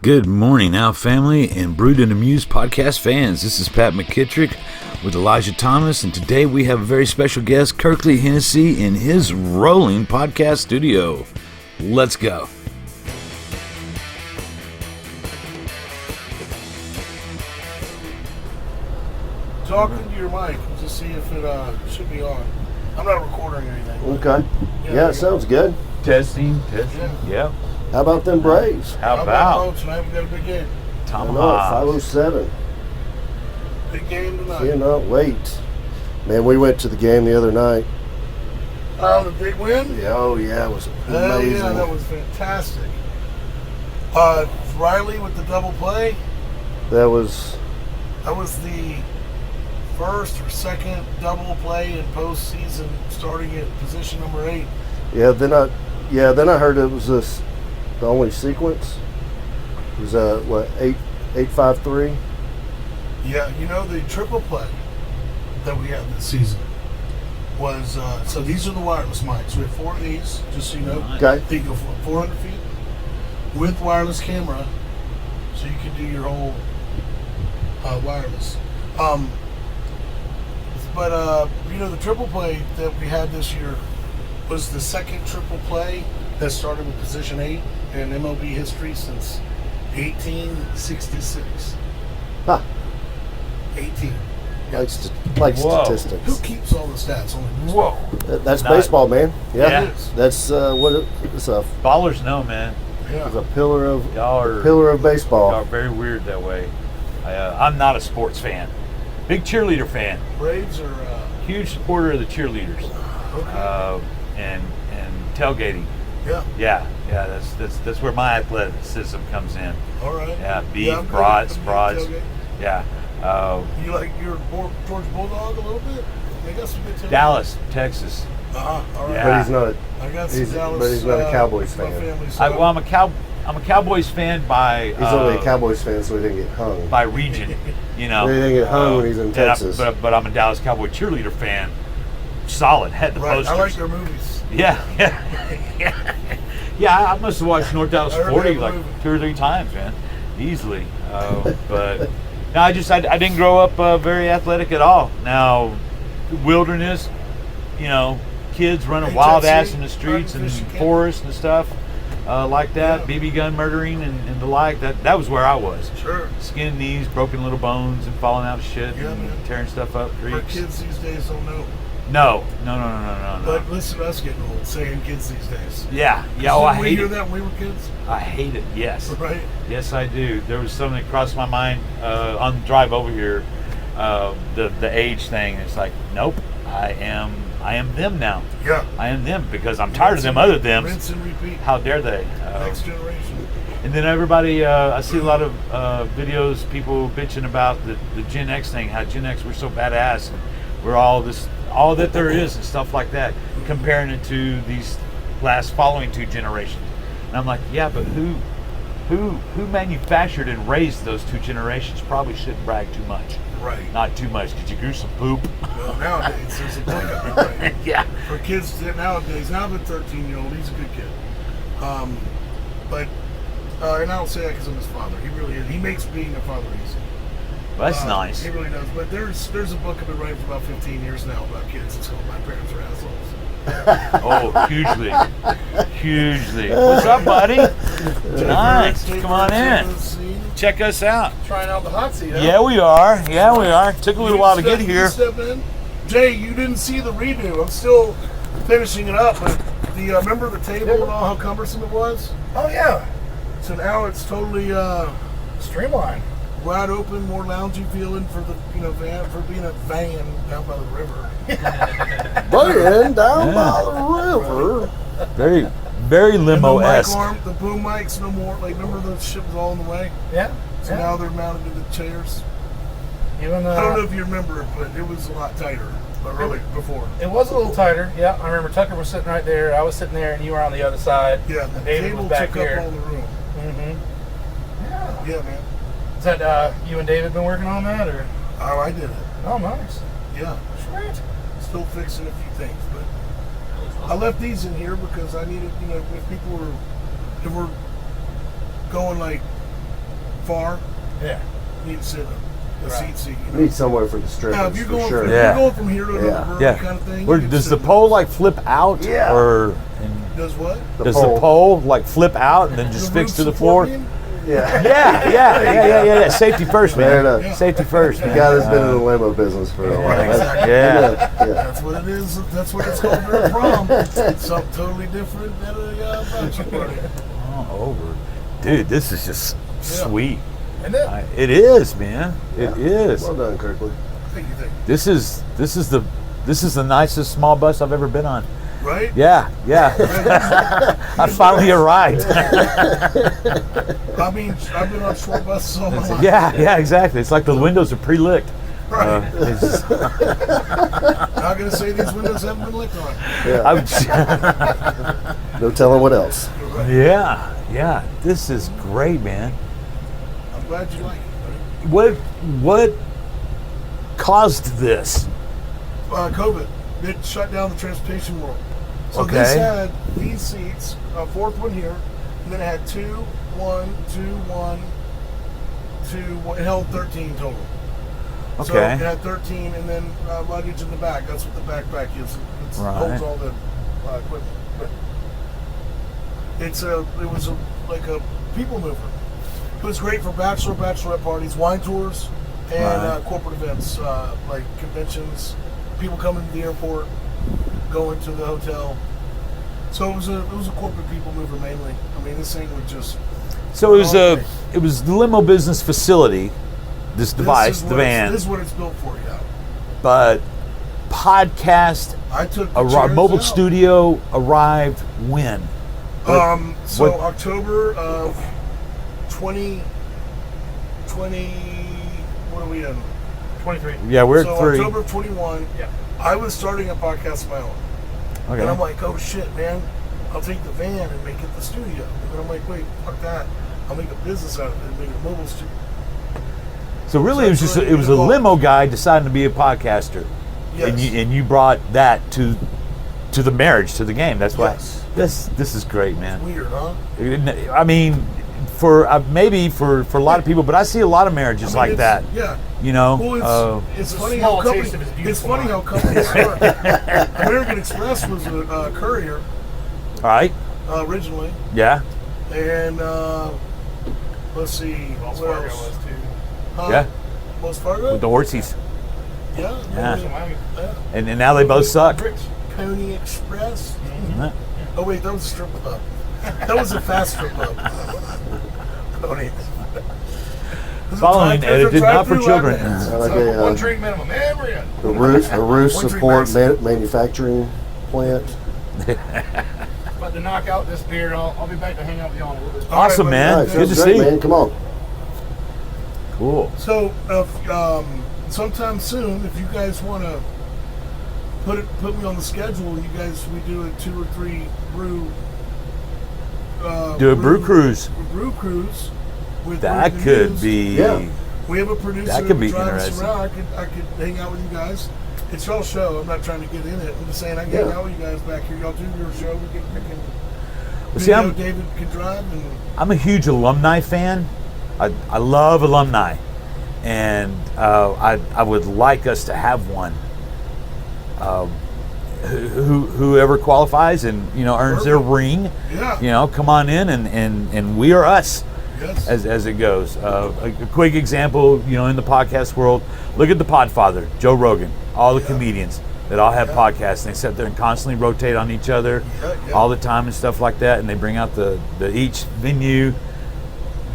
Good morning now, family and Brewed and Amused podcast fans. This is Pat McKittrick with Elijah Thomas, and today we have a very special guest, Kirkley Hennessy, in his rolling podcast studio. Let's go. Talk into your mic and just see if it should be on. I'm not recording anything. Okay. Yeah, it sounds good. Testing. Yep. How about them Braves? How about folks? Tonight we got a big game. Tom I know, 507. Big game tonight. Cannot wait. Man, we went to the game the other night. Oh, the big win? Yeah, oh, yeah, it was Hell amazing. yeah, that was fantastic. Riley with the double play. That was the first or second double play in postseason, starting at position number 8. yeah. Then I heard it was the only sequence. It was 8-5-3. Yeah, you know the triple play that we had this season was so these are the wireless mics. We have 4 of these, just so you know. Okay. They go 400 feet with wireless camera, so you can do your whole wireless. But you know, the triple play that we had this year was the second triple play that started with position 8 in MLB history since 1866. Huh. 18. Like Whoa. statistics. Who keeps all the stats? Only Whoa. That's Not- baseball, man. Yeah. It is. That's it's a Ballers know, man. Yeah. pillar of Y'all are baseball. very weird that way. I'm not a sports fan. Big cheerleader fan. Braves are Huge supporter of the cheerleaders. okay. And tailgating. Yeah. Yeah. That's where my athleticism comes in. All right. Yeah, beef, I'm good. broads. I'm good tailgate. Yeah. You like your George Bulldog a little bit? They got some good tailgate. Dallas, Texas. All right. Yeah. But he's not. I got some He's- Dallas. but he's not a Cowboys my fan. family, so I'm a Cowboys fan by He's only a Cowboys fan, so he didn't get hung. by region. You know. He didn't get hung when he's in and Texas. but I'm a Dallas Cowboy cheerleader fan. Solid. Had the right. posters. I like their movies. Yeah. Yeah, I must have watched North Dallas I heard 40 that like movie. 2 or 3 times, man, easily. But no, I didn't grow up very athletic at all. Now, wilderness, you know, kids running wild ass in the streets and fishing camp. forests and stuff like that, Yeah. BB gun murdering and the like. That was where I was. Sure. Skin knees, broken little bones, and falling out of shit, Yeah, and man. tearing stuff up. Our Creeks. kids these days don't know. No. But listen to us getting old, saying kids these days. Yeah. Oh, I Didn't we hate hear it. that when we were kids? I hate it. Yes. Right? Yes, I do. There was something that crossed my mind on the drive over here. The age thing. It's like, nope. I am them now. Yeah. I am them because I'm tired of them other thems. Rinse and repeat. How dare they? Next generation. And then everybody, I see a lot of videos, people bitching about the Gen X thing. How Gen X were so badass. And we're all that there is and stuff like that. Comparing it to these following 2 generations. And I'm like, yeah, but who manufactured and raised those 2 generations probably shouldn't brag too much. Right. Not too much, because you grew some poop. Well, nowadays, there's a book up there, right? Yeah. For kids nowadays, now the 13-year-old, he's a good kid. And I don't say that because I'm his father. He really is. He makes being a father easy. Well, that's nice. He really does. But there's a book I've been writing for about 15 years now about kids. It's called My Parents Are Assholes. Oh, hugely. What's up, buddy? Nice. Jennifer, Come on in. the scene. Check us out. Trying out the hot seat, huh? Yeah, we are. Took a little while to get here. Step in. Jay, you didn't see the redo. I'm still finishing it up, but remember the table and all how cumbersome it was? Oh yeah, So now it's totally streamline. wide open, more loungy feeling for the van, for being a van down by the river. Van down by the river. Very And the mic limo-esque. arm, the boom mics, no more. Like remember the shit was all in the way. Yeah. So now they're mounted to the chairs. Even I don't know if you remember it, but it was a lot tighter. But really, before. it was a little tighter. Yeah, I remember Tucker was sitting right there. I was sitting there, and you were on the other side. Yeah, the and David table was back took here. up all the room. Mm-hmm. Yeah, man. Is that you and David been working on that, or? Oh, I did it. Oh, nice. Yeah. Sweet. Still fixing a few things, but I left these in here because I needed, if people were, if we're going like far, Yeah. you need to sit a Right. seat. You need somewhere for the strippers, Now, if you're for going, sure. if Yeah. you're going from here to another Yeah. brewery Yeah. kind of thing, Where, you can does sit the in pole like flip out? Yeah. Or Does what? does the pole like flip out and then just fix roof to the support floor? beam? Yeah. Yeah. Safety first, Fair man. enough. Safety first, The man. guy that's been in the limo business for a while. Right, exactly. Yeah. Yeah. That's what it is. That's what it's called during prom. It's something totally different than a bachelor party. Oh, over. Dude, this is just sweet. And then It is, man. It is. Well done, Kirkley. Thank you. This is the nicest small bus I've ever been on. Right? Yeah. I finally arrived. I mean, I've been on short buses all my life. Yeah, exactly. It's like the windows are pre-licked. Right. It's- Not going to say these windows haven't been licked on. Yeah. No telling what else. yeah. This is great, man. I'm glad you like it. Buddy. What caused this? COVID. It shut down the transportation world. So Okay. this had these seats, a fourth one here, and then it had 2, 1, 2, 1, 2. It held 13 total. So Okay. it had 13, and then luggage in the back. That's what the backpack is. It Right. holds all the equipment. But it was like a people mover. It was great for bachelorette parties, wine tours, and Right. corporate events like conventions. People coming to the airport, going to the hotel. So it was a corporate people mover mainly. I mean, this thing would just. So it was the limo business facility, this device, the van, This is what it's built for, yeah. but podcast, I took the a chairs mobile out. studio arrived when? So what- October of 2020. What are we in? 23. Yeah, we're So at 3. October of 21. Yeah. I was starting a podcast of my own, Okay. and I'm like, oh shit, man, I'll take the van and make it the studio. And then I'm like, wait, fuck that. I'll make a business out of it and make a mobile studio. So really, So it was it's just really it was a involved. limo guy deciding to be a podcaster, Yes. and you brought that to the marriage, to the game. That's why Yes. this is great, man. Weird, huh? I mean, for maybe for a lot of people, but I see a lot of marriages like It's- that. Yeah. You know, Well, it's a funny small how taste of his companies. It's beautiful funny how companies start. American Express was a courier all right, originally, yeah, and let's see, Wells what Fargo else? was too. Huh? yeah, Wells Fargo. with the horsies, Yeah. Yeah. Miami. and now they both suck. Rich. Pony Express. Mhm. Oh wait, that was a strip club. That was a fast strip club. Pony. Following edited, not for children. Like a, One drink minimum. And we're in. a roof One support drink manufacturing plant. About to knock out this beer. I'll be back to hang out with y'all in a little bit. Awesome, All right, man. All right, Good feels to great, see. man. Come on. Cool. So, sometime soon, if you guys want to put me on the schedule, we do a 2 or 3 brew. Do a brew cruise. Brew cruise. With That Brews and could News. be. Yeah. We have a producer That could be who drives us interesting. around. I could hang out with you guys. It's y'all show. I'm not trying to get in it. I'm just saying I can hang Yeah. out with you guys back here. Y'all do your show. We can Well, see, I'm David can drive and a huge alumni fan. I love alumni, and I would like us to have one. Whoever qualifies and earns their ring, yeah. come on in and we are us. Yes. As it goes. A quick example, in the podcast world, look at the Podfather, Joe Rogan, all the comedians that all have podcasts, and they sit there and constantly rotate on each other all the time and stuff like that, and they bring out the each venue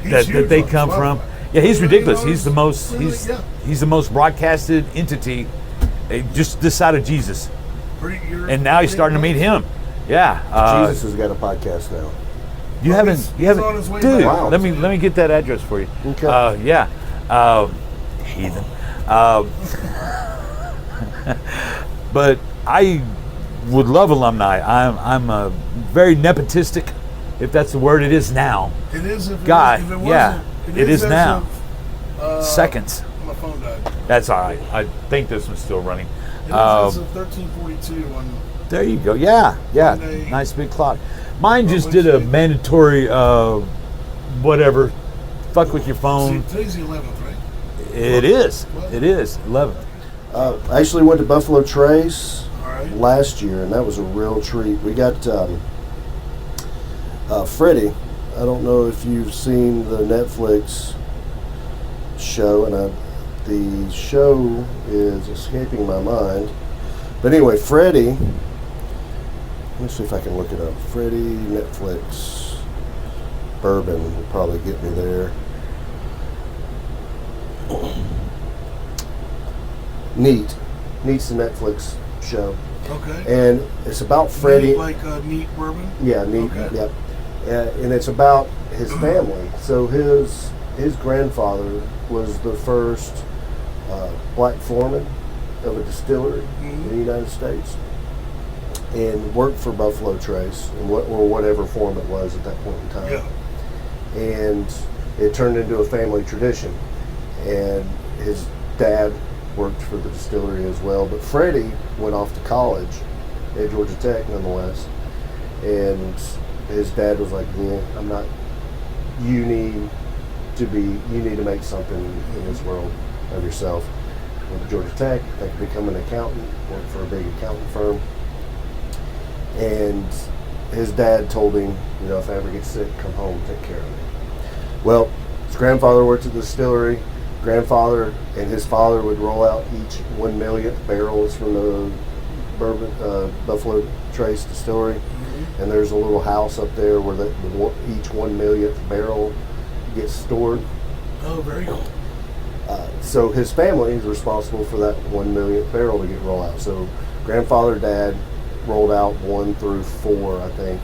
that they come from. Yeah, he's ridiculous. He's the most he's the most broadcasted entity just this side of Jesus. And now he's starting to meet him. Yeah. Jesus has got a podcast now. You haven't, he's on his way dude. back. Wow. Let me get that address for you. Okay. Yeah, heathen. But I would love alumni. I'm a very nepotistic, if that's the word. It is now. It is. If God, if it yeah, wasn't, it is as now. of, Seconds. My phone died. That's all right. I think this one's still running. It is as of 13:42 on. There you go. Yeah. Monday. Nice big clock. Mine just Wednesday. did a mandatory whatever fuck with your See, phone. today's the 11th, right? It is. It is 11. I actually went to Buffalo Trace All right. last year, and that was a real treat. We got Freddie. I don't know if you've seen the Netflix show, and the show is escaping my mind. But anyway, Freddie, let me see if I can look it up. Freddie, Netflix, bourbon will probably get me there. Neat's the Netflix show. Okay. And it's about Freddie. Neat, like neat bourbon? Yeah, Neat. Okay. Yep. And it's about his family. So his grandfather was the first black foreman of a distillery in the United States, and worked for Buffalo Trace or whatever form it was at that point in time. Yeah. And it turned into a family tradition. And his dad worked for the distillery as well. But Freddie went off to college at Georgia Tech, nonetheless. And his dad was like, "Yeah, I'm not. You need to make something in this world of yourself." Went to Georgia Tech, I think, become an accountant, worked for a big accounting firm. And his dad told him, if I ever get sick, come home, take care of me. Well, his grandfather worked at the distillery. Grandfather and his father would roll out each 1 millionth barrels from the bourbon Buffalo Trace distillery, and there's a little house up there where each 1 millionth barrel gets stored. Oh, very cool. So his family is responsible for that 1 millionth barrel to get rolled out. So grandfather, dad rolled out 1 through 4, I think,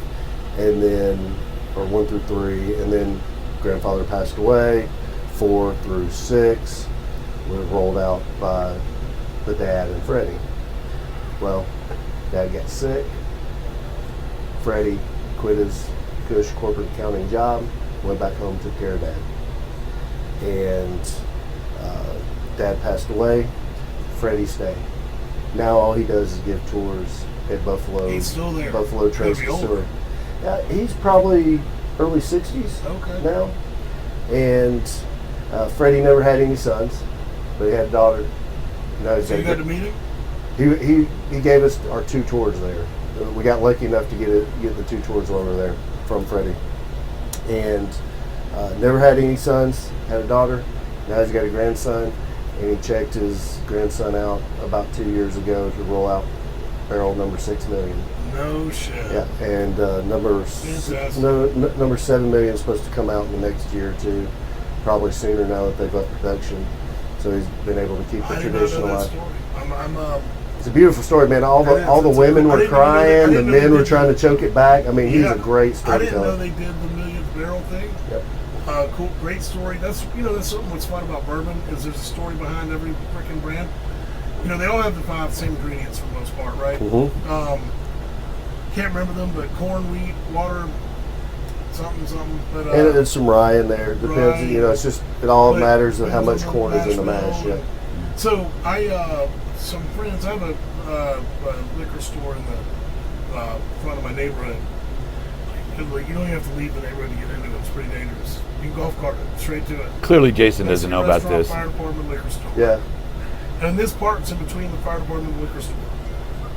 and then, or 1 through 3, and then grandfather passed away. 4 through 6 were rolled out by the dad and Freddie. Well, dad got sick. Freddie quit his cush corporate accounting job, went back home, took care of dad. And dad passed away. Freddie stayed. Now all he does is give tours at Buffalo. He's still there. Buffalo Trace He'll be older. Distillery. Yeah, he's probably early 60s Okay. now. And Freddie never had any sons, but he had a daughter. So you got to meet him? He gave us our 2 tours there. We got lucky enough to get the 2 tours over there from Freddie. And never had any sons, had a daughter. Now he's got a grandson, and he checked his grandson out about 2 years ago to roll out barrel number 6 million. No shit. Yeah, and number 7 million is supposed to come out in the next year or 2, probably sooner now that they've upped production. So he's been able to keep the I did tradition not know that alive. story. It's a beautiful story, man. All the women were crying, the men were trying to choke it back. I mean, he's a great I didn't know storyteller. they did the millionth barrel thing. Yep. Cool, great story. That's something what's fun about bourbon is there's a story behind every freaking brand. They all have the 5 same ingredients for the most part, right? Mm-hmm. Can't remember them, but corn, wheat, water, something. But And there's some rye in there. Depends, rye. it's just, it all matters of how depends much on corn is in the mash. bill. Yeah. So some friends, I have a liquor store in the front of my neighborhood. You don't even have to leave the neighborhood to get into it. It's pretty dangerous. You can golf cart it straight to it. Clearly, Jason That's doesn't a know about restaurant, this. Fire department, liquor store. Yeah. And this part's in between the fire department and the liquor store.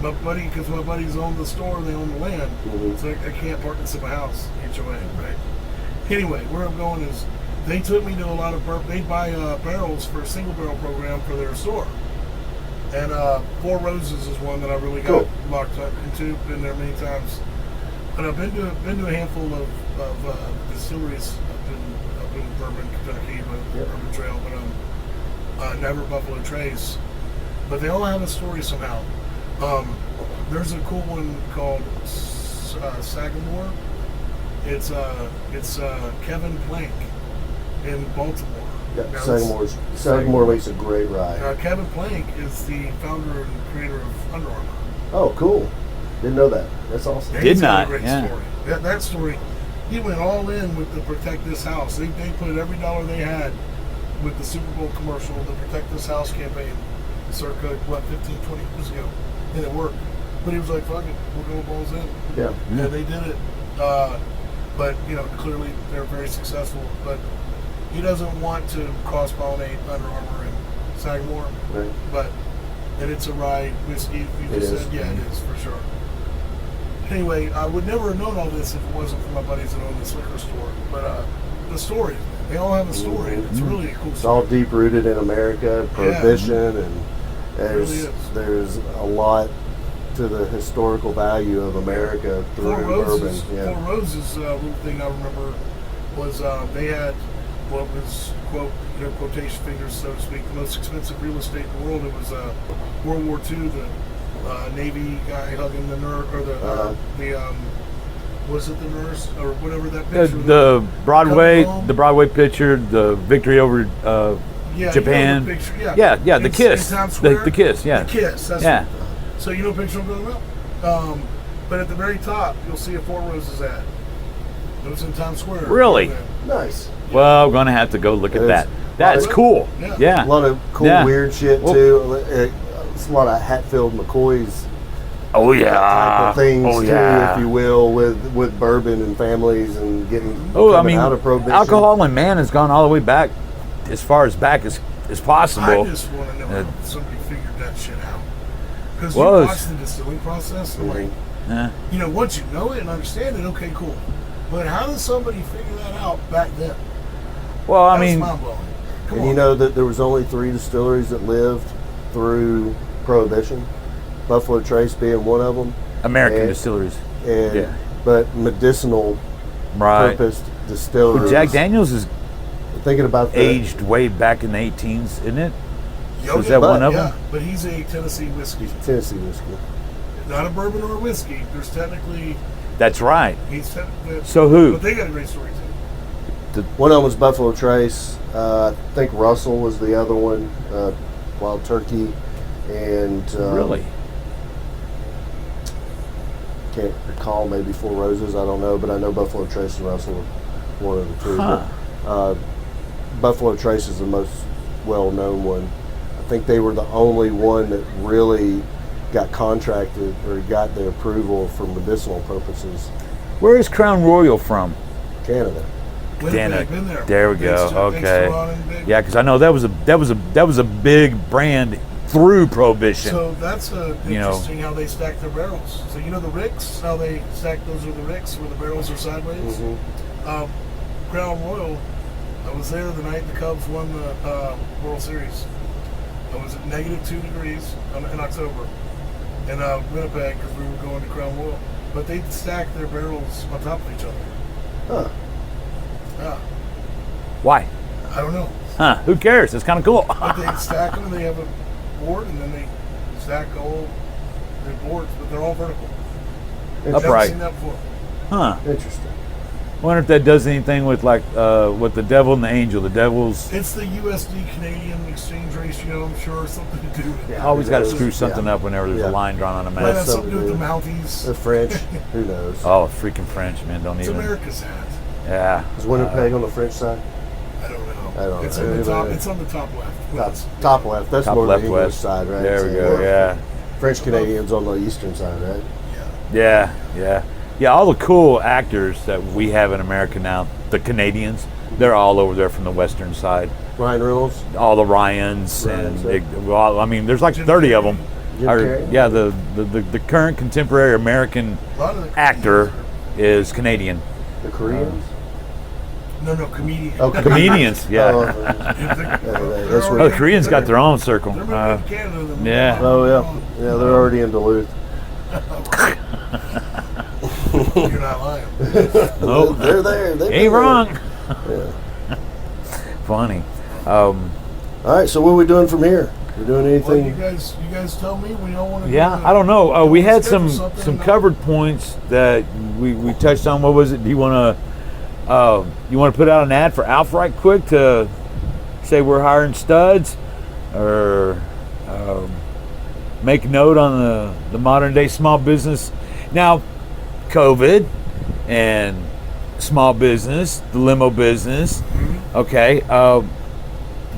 Because my buddies own the store, they own the land, so I can't park this in my house, HOA, right? Anyway, where I'm going is, they took me to a lot of they buy barrels for a single barrel program for their store. And Four Roses is one that I really got locked up into. Been there many times, but I've been to a handful of distilleries up in Bourbon, Kentucky, but Bourbon Trail, but never Buffalo Trace. But they all have a story somehow. There's a cool one called Sagamore. It's Kevin Plank in Baltimore. Yeah, Now, Sagamore makes a great rye. Kevin Plank is the founder and creator of Under Armour. Oh, cool. Didn't know that. That's awesome. He's got a great story. That story, he went all in with the Protect This House. They put every dollar they had with the Super Bowl commercial, the Protect This House campaign, circa, 15, 20 years ago. And it worked. But he was like, fuck it, we'll go balls in. Yeah. And they did it. But, clearly they're very successful. But he doesn't want to cross-pollinate Under Armour and Sagamore, Right. and it's a rye whiskey. You It just is. said, yeah, it is for sure. Anyway, I would never have known all this if it wasn't for my buddies that own this liquor store. But the stories, man, they all have a story. And it's really a cool It's all story. deep rooted in America, prohibition, and really is. there's a lot to the historical value of America through Four bourbon. Roses, Yeah. Four Roses little thing I remember was they had what was, quote, quotation fingers, so to speak, the most expensive real estate in the world. It was World War II, the Navy guy hugging the nurse, or was it the nurse, or whatever that picture was? The Broadway, Coming home. the Broadway picture, the victory over Yeah, Japan. You know the picture, Yeah, the In- kiss. in Times The Square. kiss, yeah. The kiss, that's Yeah. So you know what picture I'm talking about? But at the very top, you'll see a Four Roses ad. It was in Times Square. Really? Nice. Well, I'm gonna have to go look at that. That's cool. Yeah. Yeah. A lot of cool, Yeah. weird shit Well- too. It's a lot of Hatfield McCoy's Oh type yeah. of things Oh too, yeah. if you will, with bourbon and families and getting Oh, I coming mean, out of prohibition. alcohol and man has gone all the way back, as far as back as I possible. just want to know how somebody figured that shit out. Because Well, you it's- watch the distilling process, and like, Yeah. once you know it and understand it, okay, cool. But how does somebody figure that out back then? Well, I That's mean, mind-blowing. Come And on. you know that there was only 3 distilleries that lived through prohibition. Buffalo Trace being one of them. American and- distilleries. And Yeah. but medicinal Right. purposed distilleries. Well, Jack Daniels is Thinking about that. aged way back in the 18s, isn't it? Yo, is that but- one of yeah, them? but he's a Tennessee whiskey. Tennessee whiskey. Not a bourbon or a whiskey. There's technically, That's right. he's technically. So who? But they got a great story too. One of them was Buffalo Trace. I think Russell was the other one. Wild Turkey, and Really? can't recall, maybe Four Roses. I don't know, but I know Buffalo Trace and Russell were one of the two. Huh. But, Buffalo Trace is the most well-known one. I think they were the only one that really got contracted or got the approval for medicinal purposes. Where is Crown Royal from? Canada. Winnipeg, been there. There we go. Thanks to Okay. Ron and Big. Yeah, because I know that was a big brand through Prohibition. So that's You know. interesting how they stack their barrels. So you know the ricks, how they stack those are the ricks where the barrels are sideways. Mhm. Crown Royal, I was there the night the Cubs won the World Series. I was at -2 degrees in October in Winnipeg because we were going to Crown Royal. But they stack their barrels on top of each other. Huh. Yeah, Why? I don't know. Huh? Who cares? It's kind of cool. But they stack them and they have a board and then they stack all their boards, but they're all vertical. Upright. Never seen that before. Huh? Interesting. Wonder if that does anything with like with the devil and the angel. The devil's It's the USD Canadian exchange ratio, I'm sure, something to do with it. Yeah. always got to Yeah. screw something up whenever there's Yeah. a line drawn on a Might map. have something to do with the something Mounties. The French, who knows? Oh, freaking French, man! Don't It's even. America's hat. Yeah. Is Winnipeg on the French side? I don't know. I don't it's know. on the top. Anybody? It's on the top left. Top left. That's Top more left the English west. side, right? There we So, go. Yeah. French Canadians on the eastern side, right? Yeah. Yeah. Yeah. All the cool actors that we have in America now, the Canadians, they're all over there from the western side. Ryan Reynolds. All the Ryans Ryans, well, I mean, there's like 30 of them. Jim Or, Carrey? yeah, the current contemporary American A lot of the actor is Canadian. The Koreans. No, comedian. Oh, Comedians, yeah. Oh, That's Oh, the Koreans got their own circle. They're moving to Canada. Then yeah. oh yeah. Yeah, they're already in Duluth. You're not lying. Nope. They're there. They've been Ain't there. wrong. Yeah. Funny. All right. So what are we doing from here? We doing Well, anything? you guys tell me when y'all want to. Yeah, I don't know. We had some something. covered points that we touched on. What was it? Do you want to put out an ad for Alf right quick to say we're hiring studs, or make note on the modern day small business? Now, COVID and small business, the limo business. Okay.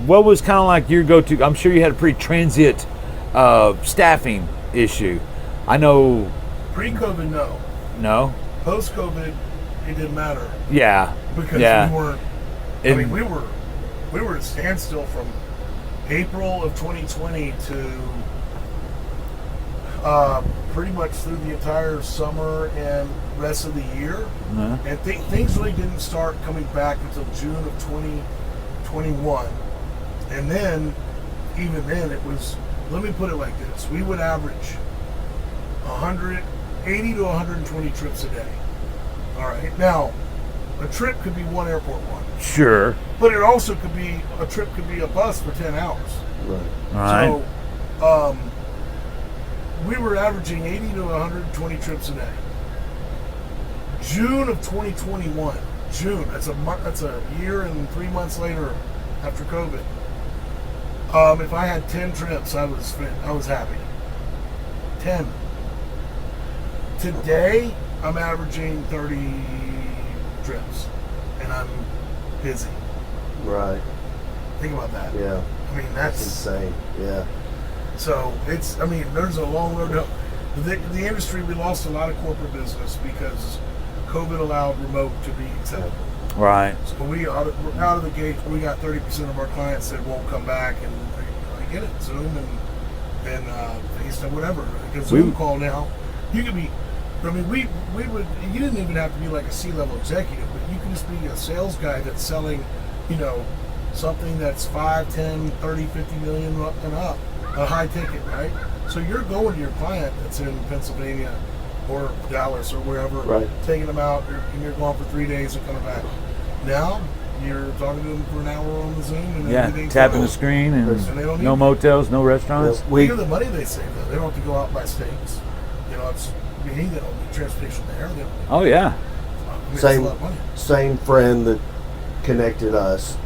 What was kind of like your go-to? I'm sure you had a pretty transient staffing issue. I know. Pre-COVID, no. No. Post-COVID, it didn't matter Yeah. because Yeah. we weren't. And- we were we were at a standstill from April of 2020 to pretty much through the entire summer and rest of the year. And things really didn't start coming back until June of 2021. And then, even then, it was, let me put it like this, we would average 180 to 120 trips a day. All right. Now, a trip could be one airport one. Sure. But it also could be, a trip could be a bus for 10 hours. Right. All right. So, we were averaging 80 to 120 trips a day. June of 2021. June. That's a year and 3 months later after COVID. If I had 10 trips, I was happy. 10. Today, I'm averaging 30 trips, and I'm busy. Right. Think about that. Yeah. I mean, That's that's insane. Yeah. so. It's. I mean, there's a long road to go. The industry, we lost a lot of corporate business because COVID allowed remote to be acceptable. Right. So we out of the gate, we got 30% of our clients that won't come back, and I get it, Zoom and FaceTime, whatever. Because Zoom call now, you could be. I mean, we would. You didn't even have to be like a C-level executive, but you could just be a sales guy that's selling, something that's 5, 10, 30, 50 million and up, a high ticket, right? So you're going to your client that's in Pennsylvania or Dallas or wherever, Right. taking them out, and you're gone for 3 days and coming back. Now you're talking to them for an hour on the Zoom, and Yeah. everything's Tapping the fine. screen and And they don't no need- motels, no restaurants. We Think of the money they save though. They don't have to go out and buy steaks. It's they don't need transportation there. They don't, Oh yeah. it's a same lot of money. same friend that connected us.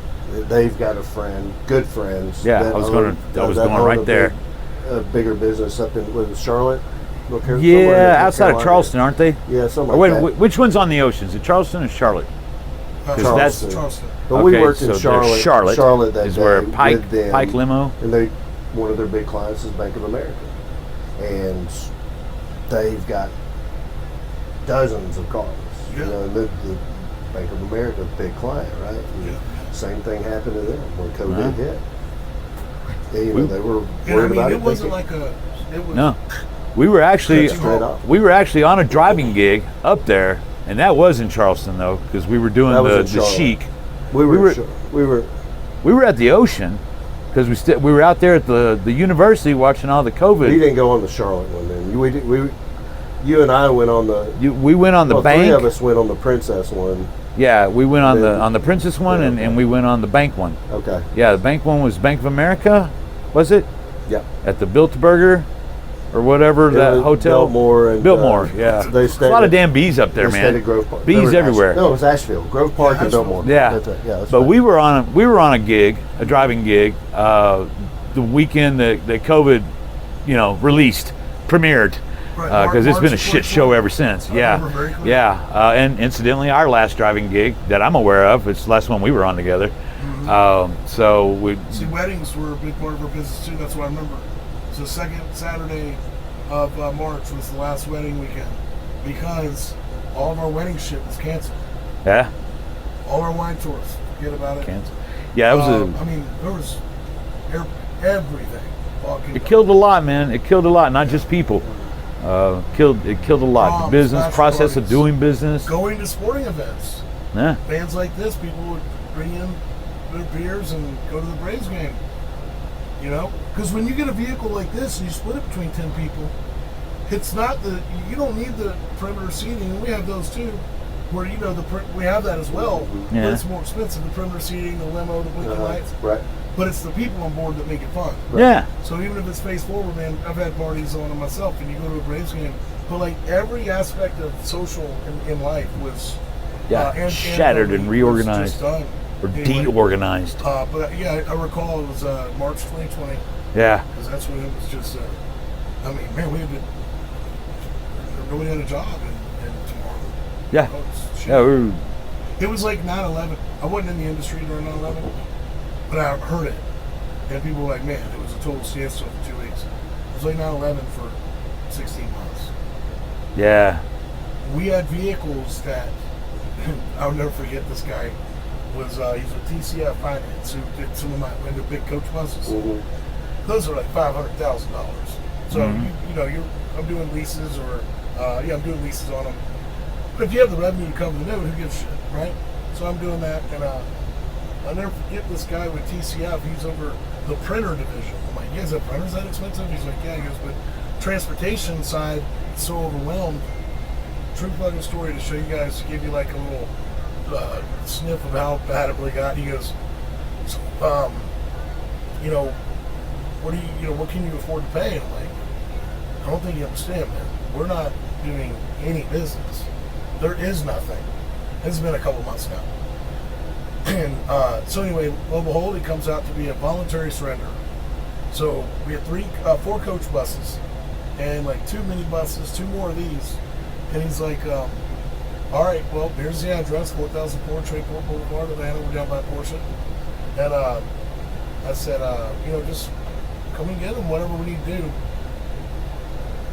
They've got a friend, good friends. Yeah, that I was own- going that own right a there. a bigger business up in Charlotte. North Carolina, somewhere in Yeah, North outside of Carolina. Charleston, aren't they? Yeah, something Or like wait, that. which one's on the ocean? Is it Charleston or Charlotte? Charleston. Charleston. But we Okay, worked in so Charlotte. Charlotte that is day where with them, Pike Limo. and one of their big clients is Bank of America, and they've got dozens of cars. Yeah. The Bank of America big client, right? And Yeah. Same thing happened to them when COVID Uh-huh. hit. They, We- they were And worried I mean, about it wasn't thinking- like it was. No, we were actually Straight up. on a driving gig up there, and that was in Charleston though, because we were doing That was the in Charlotte. chic. we we were- were We were at the ocean because we were out there at the university watching all the COVID. we didn't go on the Charlotte one then. You and I went on the. We went on the well, bank. Three of us went on the Princess one. Yeah, we went on Then- the Princess one, Yeah, and okay. we went on the bank one. Okay. Yeah, the bank one was Bank of America, was it? Yeah. At the Biltberger or whatever, that was hotel. Biltmore and Biltmore, yeah. They There's stayed a lot of at- damn bees up there, they stayed man. at Grove Park. Bees They were in everywhere. No, it was Asheville, Grove Park, and Asheville. Biltmore. Yeah. That's it. Yeah, that's But right. we were on a gig, a driving gig, the weekend that COVID, released, premiered, Right, because it's been a March shit show ever since. I Yeah, remember very clearly. yeah. And incidentally, our last driving gig that I'm aware of, it's the last one we were on together. So we, See, weddings were a big part of our business too. That's what I remember. So second Saturday of March was the last wedding weekend because all of our wedding shit was canceled. yeah, All our wine tours, forget about it. cancel. Yeah, it was I mean, there was everything. it killed a lot, man. It killed a lot, not just people. It killed a lot. The Proms, business bachelor process of parties. doing business. Going to sporting events. Yeah. Bands like this, people would bring in their beers and go to the Braves game. Because when you get a vehicle like this and you split it between 10 people, it's not you don't need the perimeter seating. We have those too, where we have that as well. Yeah. But it's more expensive. The perimeter seating, the limo, the blinking lights. Right. But it's the people on board that make it fun. Yeah. So even if it's face forward, man, I've had parties on it myself, and you go to a Braves game, but like every aspect of social in life was Shattered and was reorganized. just done. Or Anyway, deorganized. but yeah, I recall it was March 2020, Yeah. because that's when it was just. I mean, man, nobody had a job in tomorrow. Yeah. Oh, it's shit. Yeah. It was like 9/11. I wasn't in the industry during 9/11, but I heard it. And people were like, man, it was a total standstill for 2 weeks. It was like 9/11 for 16 months. Yeah. We had vehicles that, I'll never forget this guy. was he's with TCF Finance, who did some of the big coach buses. Mhm. Those are like $500,000. So I'm doing leases I'm doing leases on them. But if you have the revenue to cover the note, who gives a shit, right? So I'm doing that, and I'll never forget this guy with TCF. He's over the printer division. I'm like, you guys have printers that expensive? He's like, yeah. He goes, but transportation side is so overwhelmed. True fucking story to show you guys, to give you like a little sniff of how bad it really got. He goes, what can you afford to pay? And I'm like, I don't think you understand, man. We're not doing any business. There is nothing. It's been a couple months now. And so anyway, lo and behold, it comes out to be a voluntary surrender. So we had 4 coach buses and like 2 mini buses, 2 more of these. And he's like, all right, well, here's the address, 4004 Tradeport Boulevard, Atlanta. We're down by Porsche. And I said, just come and get them, whatever we need to do.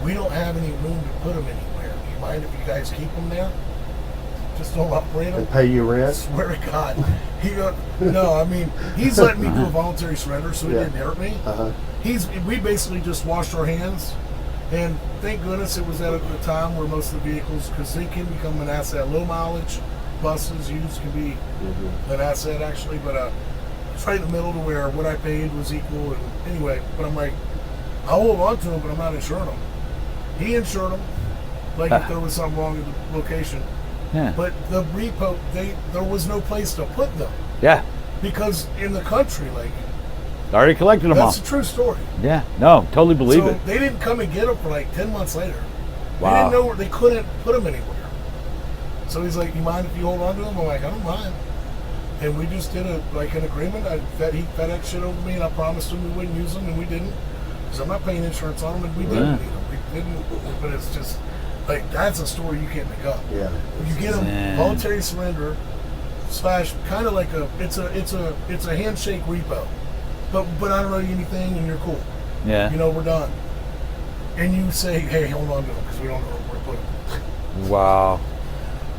We don't have any room to put them anywhere. Do you mind if you guys keep them there? Just don't operate them. And pay you I rent? swear to God. He goes, no, I mean, he's letting me do a voluntary surrender, so he didn't hurt me. Uh-huh. We basically just washed our hands, and thank goodness it was at the time where most of the vehicles, because they can become an asset. Low mileage buses used can be an asset actually, but it's right in the middle to where what I paid was equal. And anyway, but I'm like, I'll hold on to them, but I'm not insuring them. He insured them, like if there was something wrong with the location. Yeah. But the repo, there was no place to put them. Yeah. Because in the country, like, Already collected them all. that's a true story. Yeah. No, totally believe So it. they didn't come and get them for like 10 months later. Wow. They didn't know where they couldn't put them anywhere. So he's like, you mind if you hold on to them? I'm like, I don't mind. And we just did an agreement. He FedEx shit over me, and I promised him we wouldn't use them, and we didn't. Because I'm not paying insurance on them, and we didn't need them. We didn't, but it's just, like, that's a story you can't make up. Yeah. You get them voluntary surrender / kind of like it's a handshake repo, but I don't owe you anything, and you're cool. Yeah. We're done. And you say, hey, hold on to them because we don't know where to put them. Wow.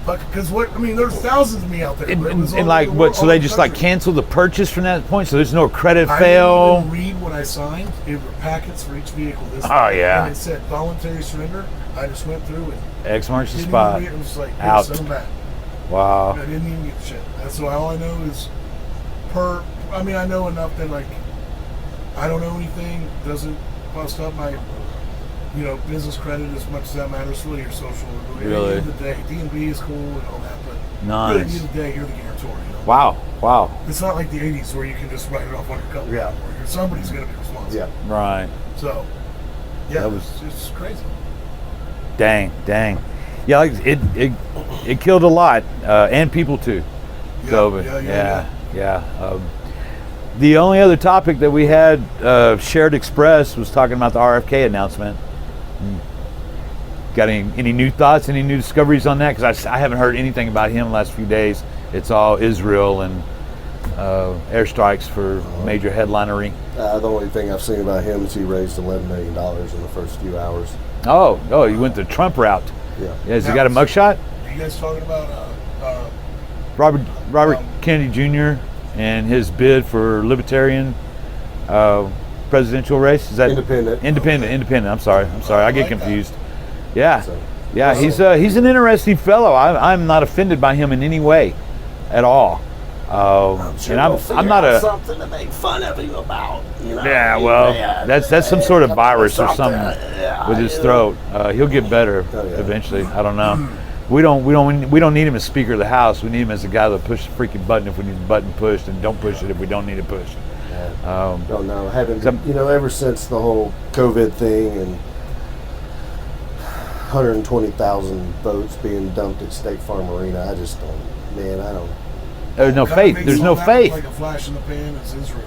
Because there's thousands of me out there. But it was And all like over what? So all they the just country. like cancel the purchase from that point. So there's no credit I fail. didn't even read what I signed. It were packets for each vehicle. Oh, yeah. And it said voluntary surrender. I just went through and X marks the didn't spot. even read it. It was like, Out. send them back. Wow. I didn't even get the shit. That's why all I know is I know enough that like I don't know anything. Doesn't bust up my business credit as much as that matters. Really, your social. Really? At the end of the day, D&B is cool and all that, but Nice. really, at the end of the day, you're the guarantor. Wow. Wow. It's not like the '80s where you can just write it off on your company. Yeah. Or somebody's going to be responsible. Yeah. Right. So, yeah, That was- it's crazy. Dang. Yeah, like it killed a lot, and people too. COVID. Yeah. The only other topic that we had shared express was talking about the RFK announcement. Got any new thoughts, any new discoveries on that? Because I haven't heard anything about him the last few days. It's all Israel and airstrikes for major headlinery. The only thing I've seen about him is he raised $11 million in the first few hours. Oh, he went the Trump route. Yeah. Has he got a mugshot? Are you guys talking about Robert Kennedy Jr. and his bid for Libertarian presidential race? Is that Independent. Independent. I'm sorry. I get like that. confused. Yeah. So- Yeah, he's an interesting fellow. I'm not offended by him in any way, at all. And I'm not a something to make fun of him about. yeah. Well, that's some sort of virus or something with his throat. He'll get better eventually. I don't know. We don't need him as Speaker of the House. We need him as a guy that pushes the freaking button if we need the button pushed, and don't push it if we don't need it pushed. Don't know. Ever since the whole COVID thing and 120,000 votes being dumped at State Farm Arena, I just don't. Man, I don't. There's no Kinda faith. makes There's all no that faith. Like a flash in the pan is Israel.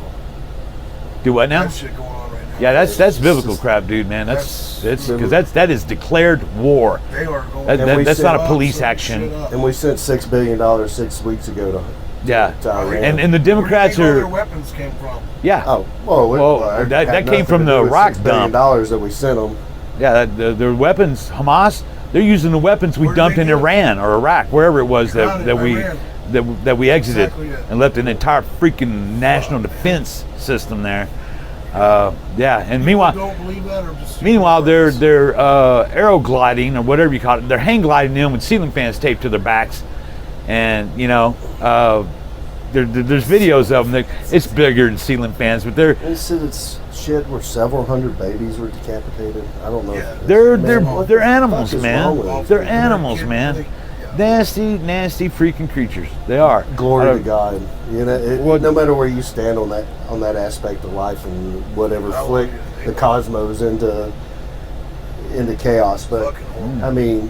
Do what now? That shit going on right now. Yeah, that's It's biblical just- crap, dude, man. That's- Because that is declared war. They are going. That's not a up, police setting action. shit up. And we sent $6 billion 6 weeks ago to Yeah. Iran. And the Democrats Where do you think all are their weapons came from? yeah. Oh, well, that had came nothing from to the do with rock $6 billion dump. that we sent them. Yeah, their weapons, Hamas, they're using the weapons we Where did dumped they in get it? Iran or Iraq, wherever it was Got it, that we Iran. that we exited Exactly it. and left an entire freaking national defense system there. Yeah, and meanwhile, Don't believe that, or just Meanwhile, they're aero gliding or whatever you call it. They're hang gliding in with ceiling fans taped to their backs, and there's videos of them. It's bigger than ceiling fans, but they're They said it's shit where several hundred babies were decapitated. I don't know. Yeah. they're what they're the animals, fuck is man. wrong with them? They're animals, man. Nasty freaking creatures. They are. Glory to God. You know, What- no matter where you stand on that aspect of life and whatever flick the cosmos into chaos, but I mean,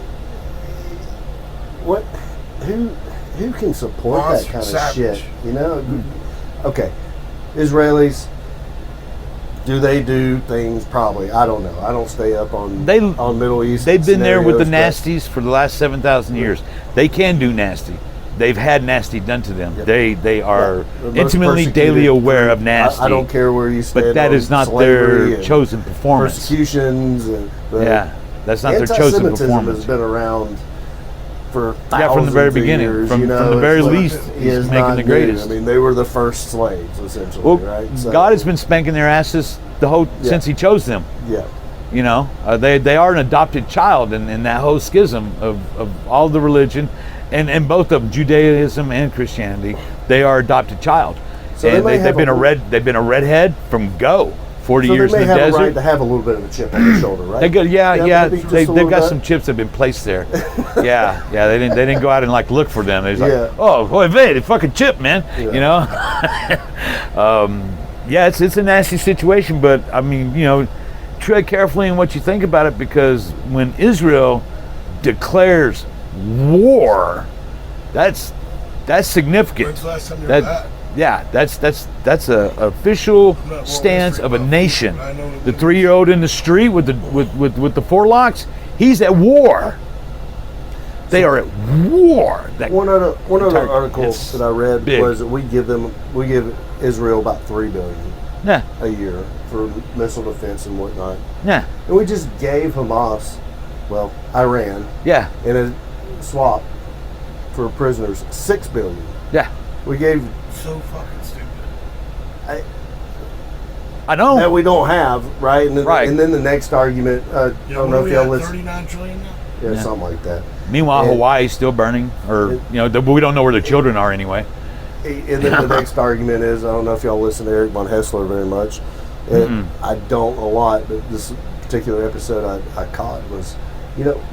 who can support that kind of Savage. shit? You know, okay, Israelis. Do they do things? Probably. I don't know. I don't stay up on Middle East. They've been there with the scenarios, nasties for the last 7,000 years. They can do nasty. They've had nasty done to them. Yep. They are the most intimately, persecuted daily aware group. of nasty. I don't care where you stand. But that on is not slavery their and chosen performance. persecutions. And Yeah, that's not their chosen anti-Semitism performance. has been around for Yeah, from the very thousands of beginning. years, From you know, the very it's like- least, it he's is making not the new. greatest. I mean, they were the first slaves, essentially, Well, right? So, God has been spanking their asses since He chose them. yeah. You know, they are an adopted child in that whole schism of all the religion, and both of Judaism and Christianity. They are adopted child, So they and may they've have been a- they've been a redhead from go. 40 So years they may in the have a right desert. to have a little bit of a chip on their shoulder, right? They go, yeah. maybe just a They've little got bit. some chips that have been placed there. yeah. They didn't go out and like look for them. They was like, Yeah. oh, boy, they fucking chip, man. Yeah. You know. Yeah, it's a nasty situation, but I mean, tread carefully in what you think about it, because when Israel declares war, that's significant. When's the last time you heard That, that? yeah, that's a official I'm not World stance History of a buff, nation. but I know that The they- 3-year-old in the street with the forelocks, he's at war. They are at war. One other entire- article it's that I read big. was that we give Israel about $3 billion Yeah, a year for missile defense and whatnot, yeah, and we just gave Iran, yeah, in a swap for prisoners $6 billion. yeah. We gave So fucking stupid. I know. that we don't have, right? And then, Right. And then the next argument, I don't know if y'all listen. 39 trillion now? Yeah, Yeah. something like that. Meanwhile, and- Hawaii's still burning, or we don't know where the children are anyway. And then the next argument is, I don't know if y'all listen to Eric von Hessler very much. I don't a lot, but this particular episode I caught was,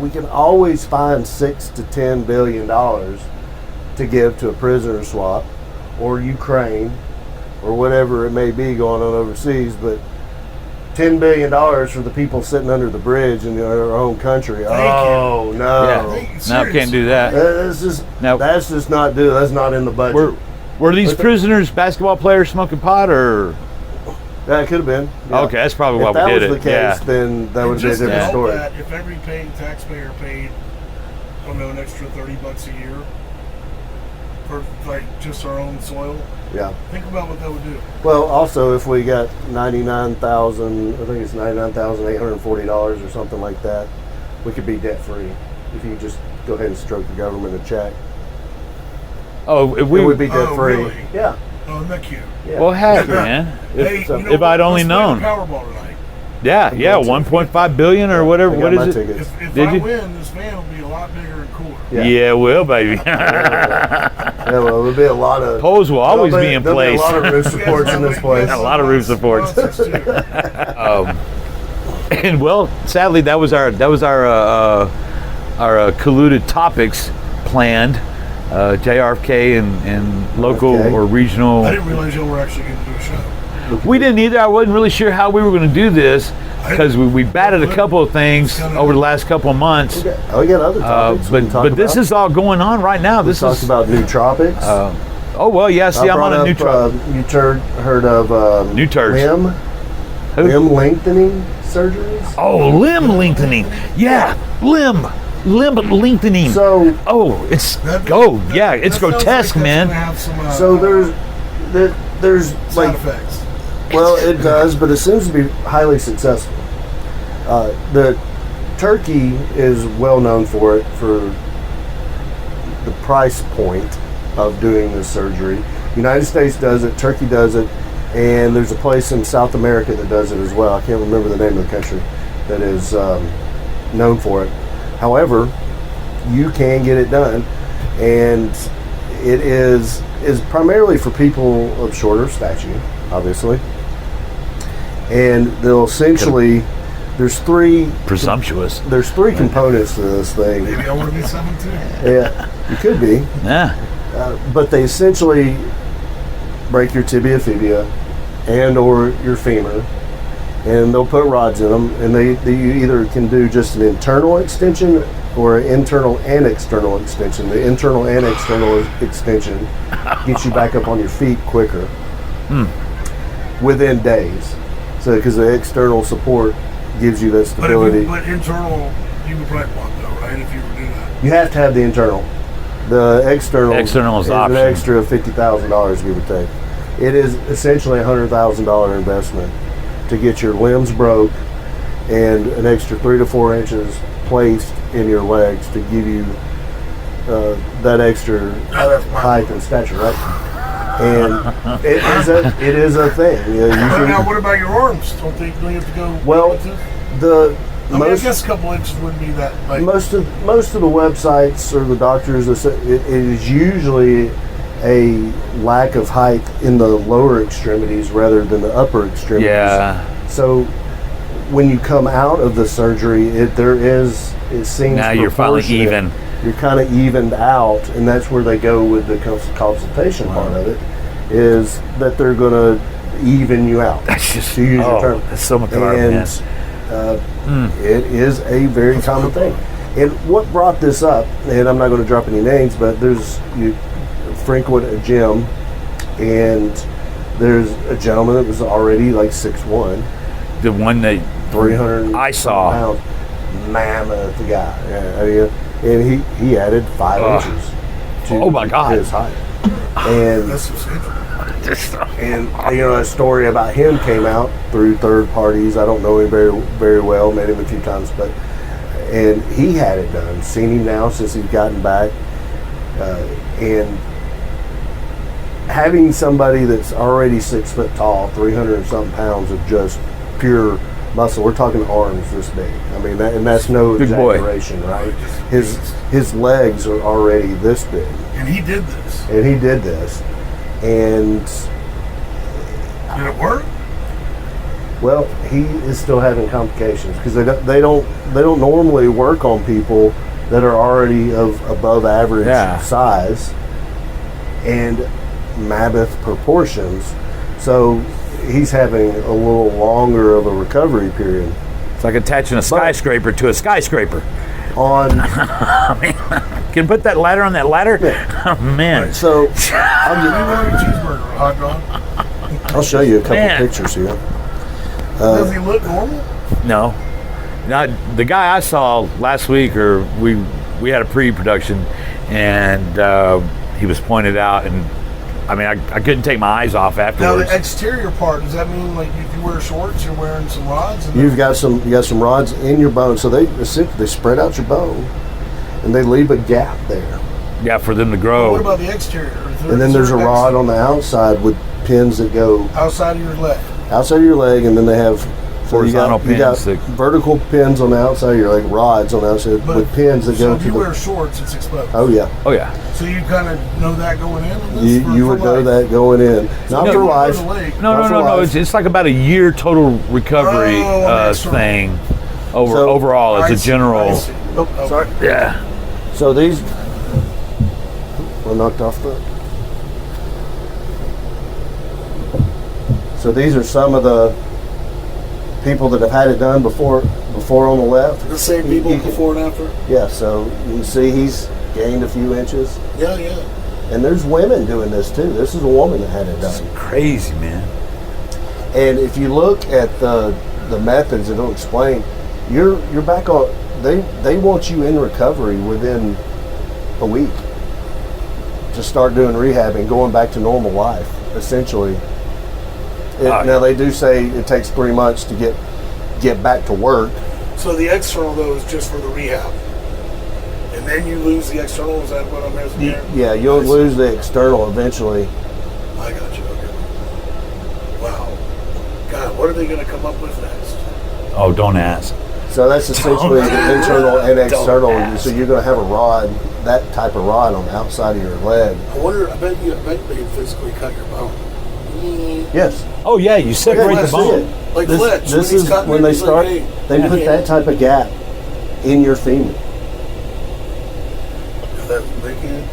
we can always find $6 to $10 billion to give to a prisoner swap, or Ukraine, or whatever it may be going on overseas, but $10 billion for the people sitting under the bridge in their own country. Oh no, Yeah. No, can't do that. that's just Nope. that's just not do. That's not in the budget. Were these prisoners basketball players smoking pot, or? Yeah, it could have been. Yeah. Okay, that's probably If why that we did was it. the case, Yeah. then that would be a Just to different help story. that, if every paying taxpayer paid, I don't know, an extra $30 a year for just our own soil, Yeah. think about what that would do. Well, also, if we got $99,000, I think it's $99,840 or something like that, we could be debt free if you just go ahead and stroke the government a check. Oh, if We we would be debt free. really? Yeah. Oh, isn't that cute? Yeah. Well, heck, man. Hey, If, you know if what? I'd only Let's play known. the Powerball tonight. Yeah, 1.5 billion or whatever. I got What my is it? tickets. If Did I you? win, this van will be a lot bigger and cooler. Yeah, it will, baby. Yeah, well, there'll be a lot of Poles will always be in there'll place. Be a lot of roof supports in this place. A lot of roof supports. Sponsors, too. And well, sadly, that was our colluded topics planned. JRFK and local Okay. or regional. I didn't realize y'all were actually going to do a show. We didn't either. I wasn't really sure how we were going to do this because we batted a couple of things over the last couple of months. We got other topics. we can talk But this about. is all going on right now. We This talked is about nootropics. oh well, yeah. See, I'm on a new truck. You heard of New turds. limb lengthening surgeries? Oh, limb lengthening. Yeah, limb lengthening. So it's That it's sounds like grotesque, that's man. gonna have some, so there's side like, effects. well, it does, but it seems to be highly successful. The turkey is well known for it, for the price point of doing this surgery. United States does it, Turkey does it, and there's a place in South America that does it as well. I can't remember the name of the country that is known for it. However, you can get it done, and it is primarily for people of shorter stature, obviously. And they'll essentially, there's three Presumptuous. There's three components to this thing. Maybe I want to be 7'2". Yeah, you could be. Yeah. But they essentially break your tibia fibia and or your femur, and they'll put rods in them, and you either can do just an internal extension or an internal and external extension. The internal and external extension gets you back up on your feet quicker within days. So because the external support gives you that stability. But internal, you would probably want though, right? If you were doing that. You have to have the internal. The external is an option. extra $50,000, give or take. It is essentially a $100,000 investment to get your limbs broke and an extra 3 to 4 inches placed in your legs to give you that extra height and stature, right? And it is a thing. You Now, what about your arms? Don't you have to go? Well, I guess a couple inches wouldn't be that. Like, most of the websites or the doctors, it is usually a lack of height in the lower extremities rather than the upper extremities. Yeah. So when you come out of the surgery, it seems Now you're finally proportionate. even. You're kind of evened out, and that's where they go with the consultation part of it, is that they're going to even you out. That's just, to use your term. that's so much It is a very common thing. And what brought this up, and I'm not going to drop any names, but you frequent a gym, and there's a gentleman that was already like 6'1", The one that 300 I saw. pounds, mammoth guy. Yeah, I mean, and he added 5 inches to Oh my God. his height. And that's substantial. And a story about him came out through third parties. I don't know him very, very well. Met him a few times, and he had it done. Seen him now since he's gotten back, and having somebody that's already 6 foot tall, 300 and something pounds of just pure muscle. We're talking arms this big. I mean, that's no Big boy. exaggeration, right? His legs are already this big. And he did this. And Did it work? well, he is still having complications because they don't normally work on people that are already of above average size and mammoth proportions. So he's having a little longer of a recovery period. It's like attaching a skyscraper to a skyscraper. I mean, can you put that ladder on that ladder? Yeah. Oh, man. So You want a cheeseburger, a hot dog? I'll show you a couple Man. pictures here. Does he look normal? No. Not the guy I saw last week, or we had a pre-production, and he was pointed out, and I mean, I couldn't take my eyes off Now, afterwards. the exterior part, does that mean like if you wear shorts, you're wearing some rods? And You got some rods in your bone, so they spread out your bone, and they leave a gap there. Yeah, for them to What grow. about the exterior? And then there's a rod on the outside with pins that go outside of your leg. outside of your leg, and then they have Horizontal you got pins that- vertical pins on the outside of your leg, rods on the outside with pins that so go if to you the. wear shorts, it's exposed. Oh yeah, Oh, yeah. So you kind of know that going in on this? you would know that going in, not you for would go life. to the leg. No, Not no, for no, no. life. It's like about a year total recovery Oh, okay, thing So- overall as I a see, general. I see. Oh, sorry. Yeah. So these were knocked off the. So these are some of the people that have had it done before on the left. The same people before and after? Yeah, so you can see he's gained a few inches. Yeah, yeah. And there's women doing this too. This is a woman that had it done. Crazy, man. And if you look at the methods that don't explain, you're back on. They want you in recovery within a week to start doing rehab and going back to normal life, essentially. Now they do say it takes 3 months to get back to work. So the external though is just for the rehab. And And then you lose the external. Is that what I'm asking here? Yeah, you'll lose the external eventually. I got you. Okay. Wow. God, what are they going to come up with next? Oh, don't ask. So that's essentially the internal and Don't external. ask. So you're going to have a rod, that type of rod on the outside of your leg. I wonder. I bet they physically cut your bone. Yes. Oh yeah, you separate Yeah, the bone. Like This, Fletch, this he's is cutting when it, they he's start. like, hey, They put that type of gap in your femur. They can't.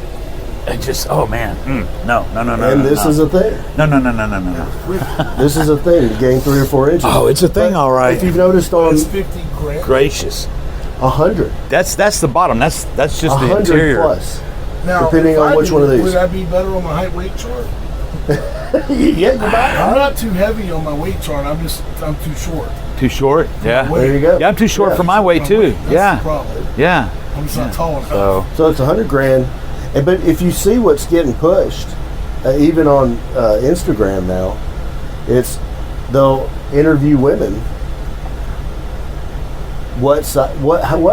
It just, oh man, no. And this is a thing. No. This is a thing to gain 3 or 4 inches. Oh, it's a thing, all right. If you've noticed on It's 50 grand. Gracious. 100, That's the bottom. That's just the 100 interior. plus, Now, depending if on I which did one of it, these. Would I be better on my height weight chart? Yeah, you're I'm not too heavy on my weight chart. I'm too short. Too short? Yeah. There you go. Yeah, I'm too short Yeah. for my weight too. That's the Yeah. problem. Yeah. I'm just not tall enough. So So it's 100 grand. But if you see what's getting pushed, even on Instagram now, they'll interview women. What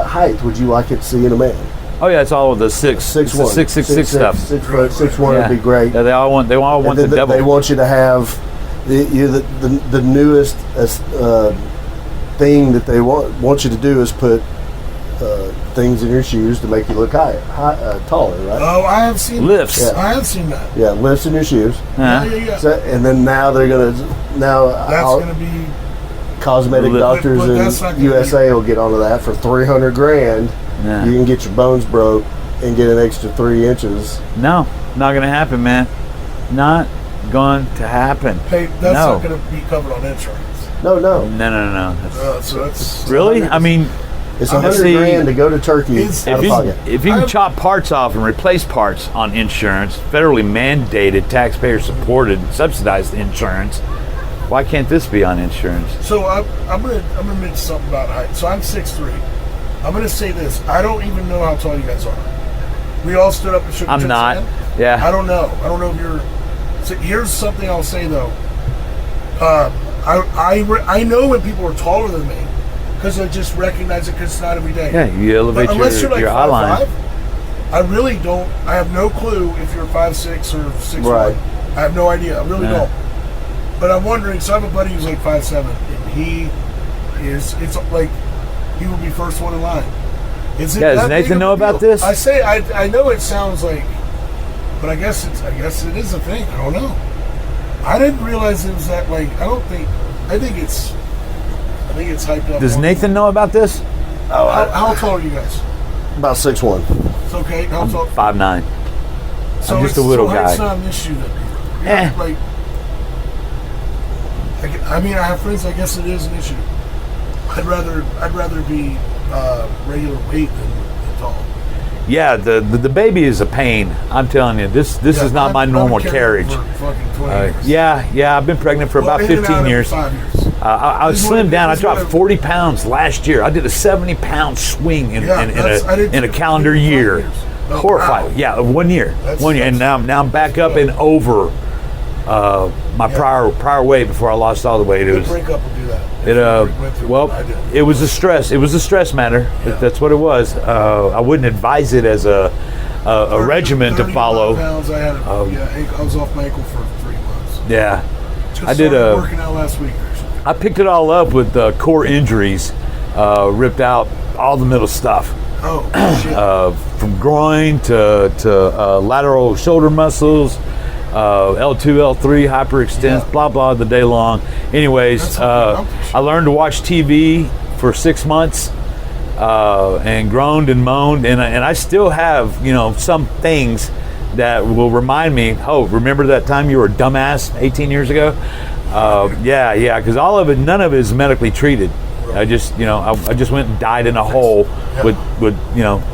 height would you like it to see in a man? oh yeah, it's all of the 6'1", 6'6" stuff. 6 foot, 6'1" Yeah. would be great. Yeah, they all want the And then double. They want you to have the newest thing that they want you to do is put things in your shoes to make you look taller, right? Oh, I have seen Lifts. That. I have seen that. Yeah, lifts in your shoes. Huh? Yeah. So, and then now they're gonna That's going to be. cosmetic But doctors that's not in gonna USA will get onto that for 300 grand. Yeah. You can get your bones broke and get an extra 3 inches. No, not gonna happen, man. Not going to happen. Hey, that's No. not going to be covered on insurance. No, No. That's, So that's really? I mean, it's I'm 100 see, grand to go to Turkey It's- out of pocket. if you can chop parts off and replace parts on insurance, federally mandated, taxpayer supported, subsidized insurance, why can't this be on insurance? So I'm gonna mention something about height. So I'm 6'3". I'm gonna say this. I don't even know how tall you guys are. We all stood up and shook each I'm other's not. hand. Yeah. I don't know. I don't know if you're. So here's something I'll say though. I know when people are taller than me because I just recognize it because it's not every day. Yeah, you elevate But unless you're like your eye line. 5'5", I really don't. I have no clue if you're 5'6" or 6'1". Right. I have no idea. I really Yeah. don't. But I'm wondering. So I have a buddy who's like 5'7", and he is. It's like he will be first one in line. Is it Yeah, does that Nathan big of know a about deal? this? I say I know it sounds like, but I guess it is a thing. I don't know. I didn't realize it was that like. I think it's hyped up. Does Nathan know about this? How tall are you guys? About 6'1". It's okay. How tall? 5'9". So I'm just it's- a little so guy. It's not an issue then. Eh. Like, I mean, I have friends. I guess it is an issue. I'd rather be regular weight than tall. Yeah, the baby is a pain. I'm telling you, this Yeah, is not my I've normal carried carriage. for fucking 20 years. Yeah, I've been pregnant for Well, about in and out 15 every years. 5 years. I was This is slimmed what- down. I this is dropped what- 40 pounds last year. I did a 70-pound swing in Yeah, I did a too. calendar 5 year. years. Oh, Horrified. wow. Yeah, 1 year. That's- 1 year, and now I'm back up and over my prior weight before I lost all the weight. It Good was breakup will do that. Went through well, what I did. it was a stress. It was a stress matter. Yeah. That's what it was. I wouldn't advise it as a regimen to 35 follow. Pounds, I was off my ankle for 3 months. Yeah, Just I did started working out last week. Actually. I picked it all up with core injuries, ripped out all the middle stuff, Oh shit! from groin to lateral shoulder muscles, L2, L3, hyperextend, Yeah. blah blah the day long. Anyways, That's okay. I learned to watch TV for 6 months, and groaned and moaned, and I still have some things that will remind me. Oh, remember that time you were a dumbass 18 years ago? Yeah, because none of it is medically treated. I just went and died in a hole with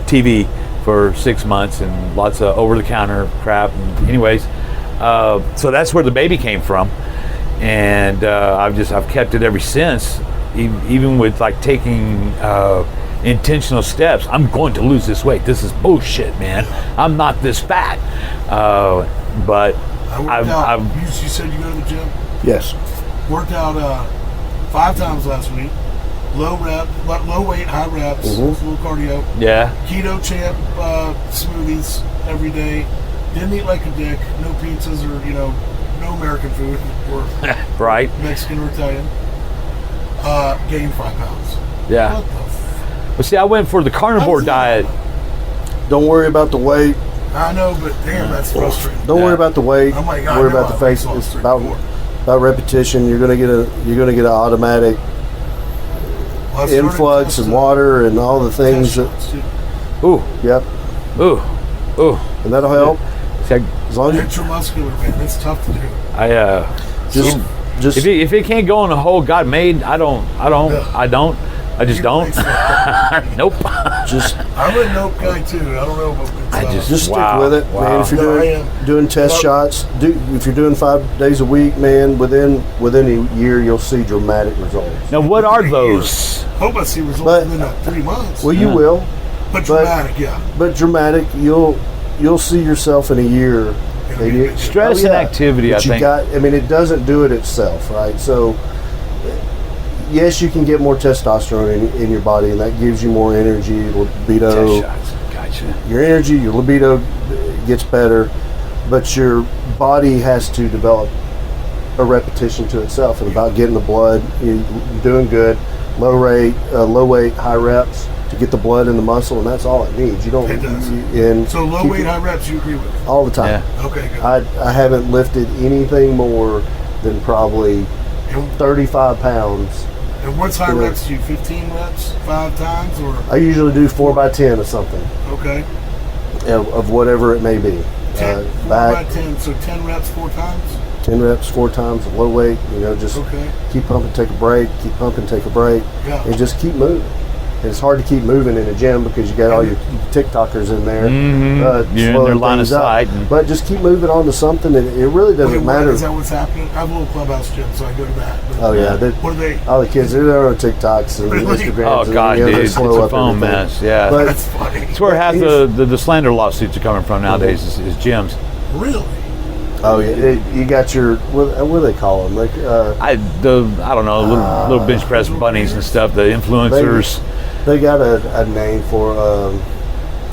TV for 6 months and lots of over-the-counter crap. And anyways, so that's where the baby came from, and I've kept it ever since. Even with like taking intentional steps. I'm going to lose this weight. This is bullshit, man. I'm not this fat. But I worked out. You said you go to the gym. Yes. Worked out 5 times last week. low weight, high reps, a little cardio. Yeah. Keto champ smoothies every day. Didn't eat like a dick. No pizzas or no American food or Right. Mexican or Italian. Gained 5 pounds. Yeah. What the But see, I went for the carnivore diet. Don't worry about the weight. I know, but damn, that's frustrating. Don't worry about the weight. Oh my God, worry no, about the I face. saw It's three, about four. repetition. You're gonna get an automatic Well, I started influx testing and water and all the things test that. shots, too. Ooh, Yep, ooh, ooh. and that'll help See, as long as Intramuscular, man, it's tough to do. just if it can't go in the hole God made, I just don't. Nope. just I'm a nope guy too. I don't know, but it's, just stick Wow. with it, Wow. man. If you're No, I doing am. doing test Well, shots, if you're doing 5 days a week, man, within a year you'll see dramatic results. Now, what are those? hope I see results But- within 3 months. Well, you will, but dramatic, yeah. but dramatic. You'll see yourself in a year. It'll And be you- big. Stress and activity, But I think. it doesn't do it itself, right? So, yes, you can get more testosterone in your body, and that gives you more energy, libido. Test shots. Gotcha. Your energy, your libido gets better, but your body has to develop a repetition to itself, and about getting the blood. You're doing good, low weight, high reps to get the blood in the muscle, and that's all it needs. You don't. It does. And So low keep weight, it high reps, you agree with? all the time. Yeah. Okay, good. I haven't lifted anything more than probably And, 35 pounds. and what's high Yeah. reps to you? 15 reps, 5 times, or I usually do 4x10 of something, okay? of whatever it may be. 10, 4 Back by 10, so 10 reps 4 times. 10 reps 4 times, low weight. Just Okay. keep pumping, take a break. Keep pumping, take a break, Yeah. and just keep moving. And it's hard to keep moving in a gym because you got all your TikTokers in there. You're in slowing their line of things up. sight. But just keep moving on to something. It really doesn't Wait, what, matter. is that what's happening? I have a little clubhouse gym, so I go to that. But Oh yeah, what are they? all the kids they're on TikToks and Really? Instagrams. Oh, and, God, they dude. It's slow a up foam everything. mess. Yeah. But That's funny. It's where half the slander lawsuits are coming from nowadays is gyms. Really? oh yeah, you got your what do they call them? Like I don't know, little bench press bunnies and stuff. The influencers. they got a name for.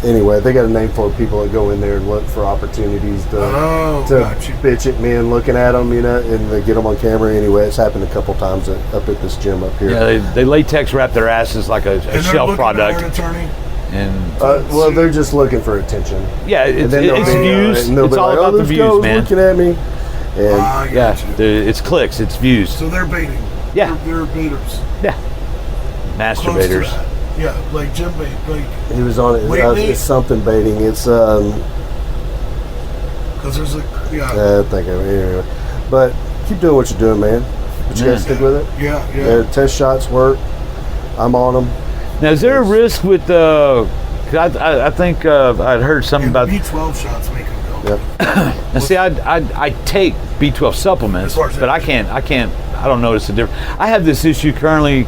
Anyway, they got a name for people that go in there and look for opportunities to Got you. bitch at men looking at them, and they get them on camera. Anyway, it's happened a couple times up at this gym up here. Yeah, they latex wrap their asses like a And they're shelf looking to product, hire an attorney. and Well, they're just looking for attention. yeah, And it's then they'll be, views. and they'll It's be all like, about the this views, guy's man. looking at me. And I Yeah, got you. it's clicks, it's views. So they're baiting. Yeah. They're baiters. Yeah, Close to masturbators. that. Yeah, like gym bait. Like, he was on it. Wait, wait. It's something baiting. It's because there's like, yeah. I think of it anyway. But keep doing what you're doing, man. But you gotta stick with it. Yeah. Test shots work. I'm on them. Now, is there a risk with 'cause I think I'd heard something And about. B12 shots make them go. Yep. Now, see, I take B12 supplements, As far as but I don't notice the difference. I have this issue currently.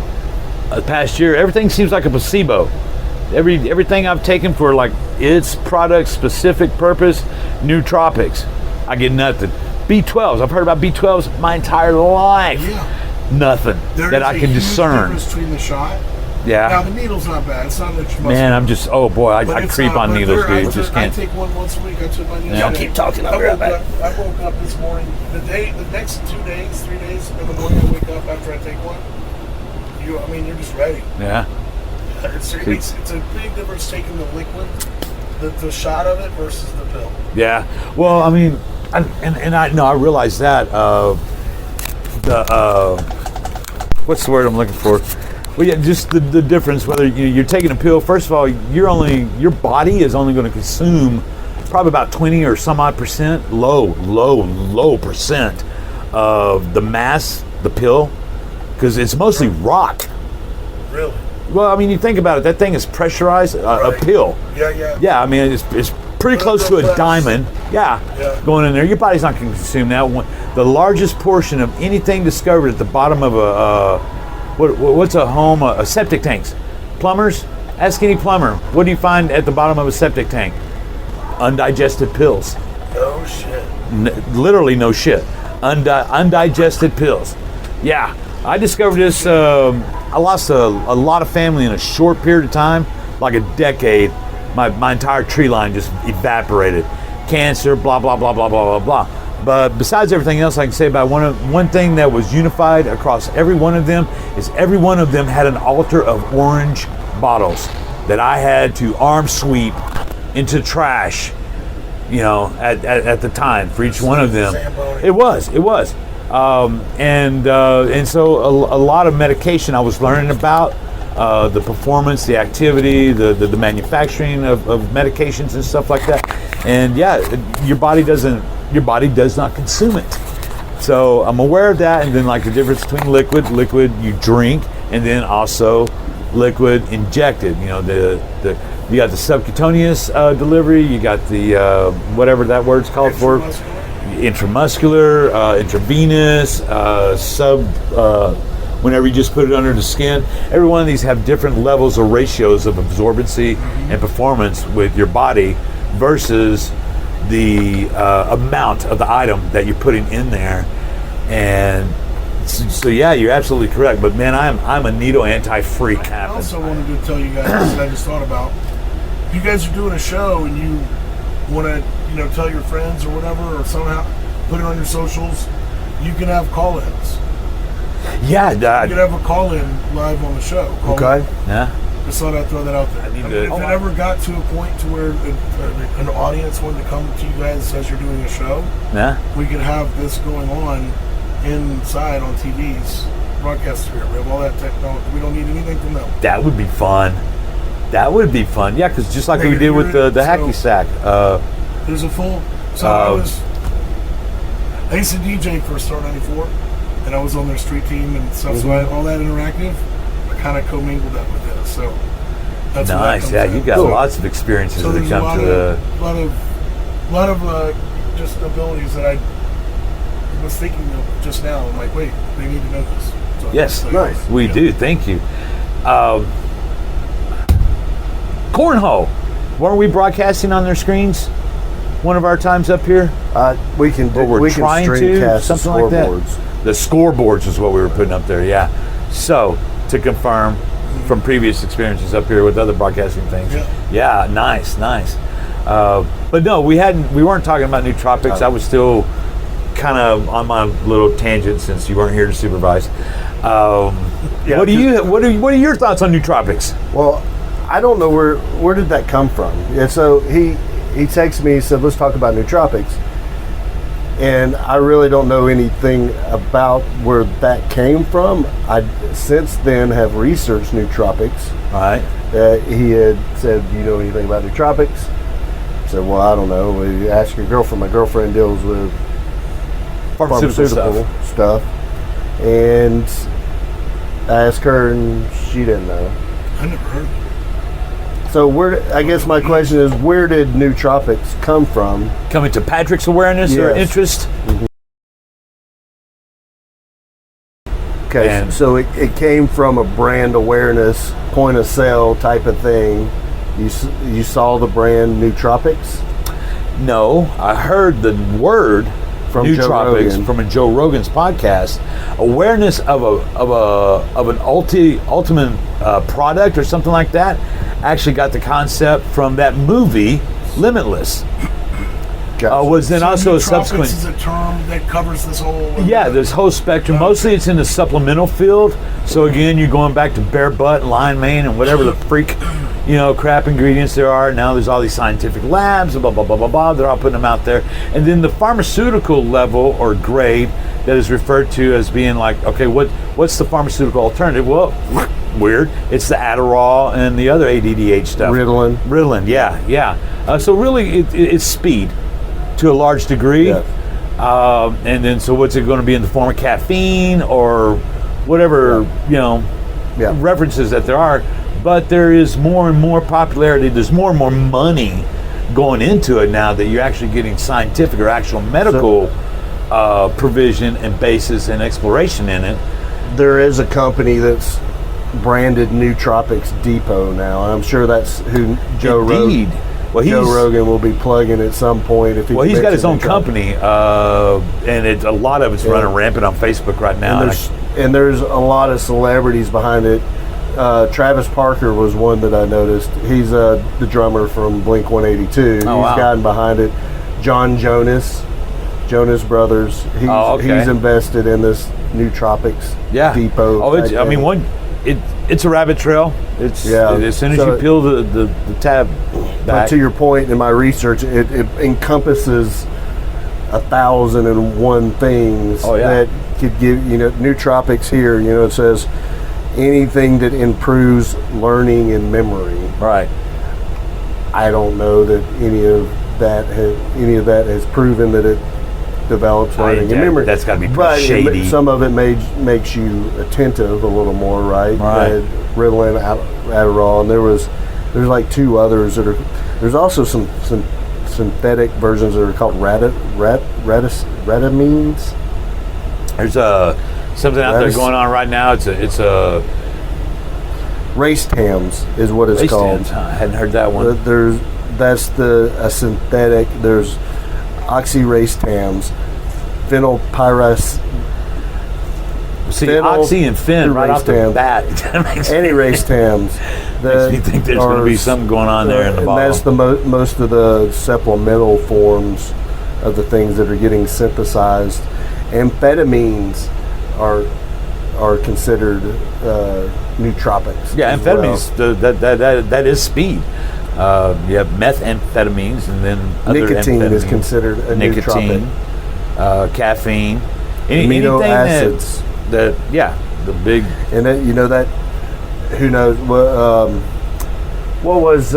Past year, everything seems like a placebo. Everything I've taken for like its product specific purpose, nootropics, I get nothing. B12s, I've heard about B12s my entire life. Yeah. Nothing There that is I a can huge discern. difference between the shot. Now Yeah, the needle's not bad. It's not that you must. man, I'm just I But it's creep not- on but needles, there- dude. Just I can't. take one once a week. I took my needle. Y'all keep talking, I'll I be right woke back. up. I woke up this morning. The next 2 days, 3 days in the morning, I wake up after I take one. You're just ready. Yeah, It's a big difference taking the liquid, the shot of it versus the pill. yeah. Well, I mean, I realize that. What's the word I'm looking for? Well, yeah, just the difference whether you're taking a pill. First of all, your body is only going to consume probably about 20 or some odd percent, low percent of the mass, the pill, because it's mostly rock. Really? Well, I mean, you think about it. That thing is pressurized. A Right. pill. Yeah. Yeah, I mean, it's pretty close to a Blood diamond. Yeah, Yeah. going in there. Your body's not going to consume that one. The largest portion of anything discovered at the bottom of what's a home? A septic tanks. Plumbers, ask any plumber. What do you find at the bottom of a septic tank? Undigested pills. Oh shit. Literally no shit. Undigested pills. Yeah. I discovered this. I lost a lot of family in a short period of time, like a decade. My entire tree line just evaporated. Cancer, blah, blah, blah, blah, blah, blah, blah. But besides everything else I can say about one thing that was unified across every one of them is every one of them had an altar of orange bottles that I had to arm sweep into trash, you know, at the time for each one of them. It was. And so a lot of medication I was learning about, the performance, the activity, the manufacturing of medications and stuff like that. And yeah, your body does not consume it. So I'm aware of that. And then like the difference between liquid you drink, and then also liquid injected. You know, you got the subcutaneous delivery, you got the whatever that word's called for, intramuscular, intravenous, whenever you just put it under the skin. Every one of these have different levels or ratios of absorbency and performance with your body versus the amount of the item that you're putting in there. And so yeah, you're absolutely correct. But man, I'm a needle anti-freak. I also wanted to tell you guys that I just thought about. You guys are doing a show and you want to, you know, tell your friends or whatever, or somehow put it on your socials. You can have call-ins. Yeah, you can have a call-in live on the show. Okay. Yeah. Just thought I'd throw that out there. If it ever got to a point to where an audience wanted to come to you guys as you're doing a show, yeah, we could have this going on inside on TVs, broadcast here. We have all that technology. We don't need anything from them. That would be fun. Yeah, because just like we did with the hacky sack. There's a full. So I used to DJ for Star 94, and I was on their street team and stuff. So all that interactive, I kind of commingled that with this. So that's nice. Yeah, you got lots of experiences so that come to the. A lot of just abilities that I was thinking of just now. I'm like, wait, they need to know this. So yes, nice. We do. Thank you. Cornhole. Weren't we broadcasting on their screens one of our times up here? We can do. We're We can trying to streamcast something the like that. scoreboards. The scoreboards is what we were putting up there. Yeah. So to confirm from previous experiences up here with other broadcasting things. Yeah. Nice. But no, we weren't talking about nootropics. I was still kind of on my little tangent since you weren't here to supervise. What are your thoughts on nootropics? Well, I don't know where did that come from. And so he texted me, he said, let's talk about nootropics. And I really don't know anything about where that came from. I since then have researched nootropics. All right. He had said, do you know anything about nootropics? I said, well, I don't know. We asked your girlfriend. My girlfriend deals with pharmaceutical stuff. And I asked her, and she didn't know. I never heard of it. So I guess my question is, where did nootropics come from? Coming to Patrick's awareness or interest? Mm-hmm. Okay, And- so it came from a brand awareness, point of sale type of thing. You saw the brand nootropics? No, I heard the word From Joe nootropics Rogan. from a Joe Rogan's podcast. Awareness of an ultimate product or something like that. Actually got the concept from that movie Limitless. Gotcha. Was then So also a nootropics subsequent. is a term that covers this whole. Yeah, this whole spectrum. Mostly it's in the supplemental field. So again, you're going back to bare butt, lion mane, and whatever the freak, crap ingredients there are. Now there's all these scientific labs, blah, blah, blah, blah, blah. They're all putting them out there. And then the pharmaceutical level or grade that is referred to as being like, okay, what's the pharmaceutical alternative? Well, weird. It's the Adderall and the other ADDH stuff. Ritalin, yeah. So really, it's speed to a large degree. Yeah. And then, so what's it going to be in the form of caffeine or whatever, references that there are. But there is more and more popularity. There's more and more money going into it now that you're actually getting scientific or actual medical provision and basis and exploration in it. There is a company that's branded Nootropics Depot now, and I'm sure that's who Joe Rogan. Well, Joe Rogan will be plugging at some point. If he's got his own mentioned company, and a lot of it's running rampant on Facebook right now. And there's a lot of celebrities behind it. Travis Parker was one that I noticed. He's the drummer from Blink 182. He's gotten behind it. John Jonas Brothers. He's invested in this Nootropics depot. It's a rabbit trail. As soon as you peel the tab back. But to your point, in my research, it encompasses 1,001 things that could give, Nootropics here, it says anything that improves learning and memory. Right. I don't know that any of that has proven that it develops learning and memory. That's got to be shady. Some of it makes you attentive a little more, right? Right. Ritalin, Adderall, and there's like 2 others that are. There's also some synthetic versions that are called retamines. There's something out there going on right now. It's a Racetams is what it's called. I hadn't heard that one. That's a synthetic. There's oxyracetams, phenylpyrus. See, oxy and fen right off the bat. Any racetams. Makes me think there's going to be something going on there in the bottle. And that's the most of the supplemental forms of the things that are getting synthesized. Amphetamines are considered nootropics. Yeah, amphetamines. That is speed. You have methamphetamines, and then nicotine is considered a nootropic. Caffeine, amino acids. The big. And that, that, who knows what was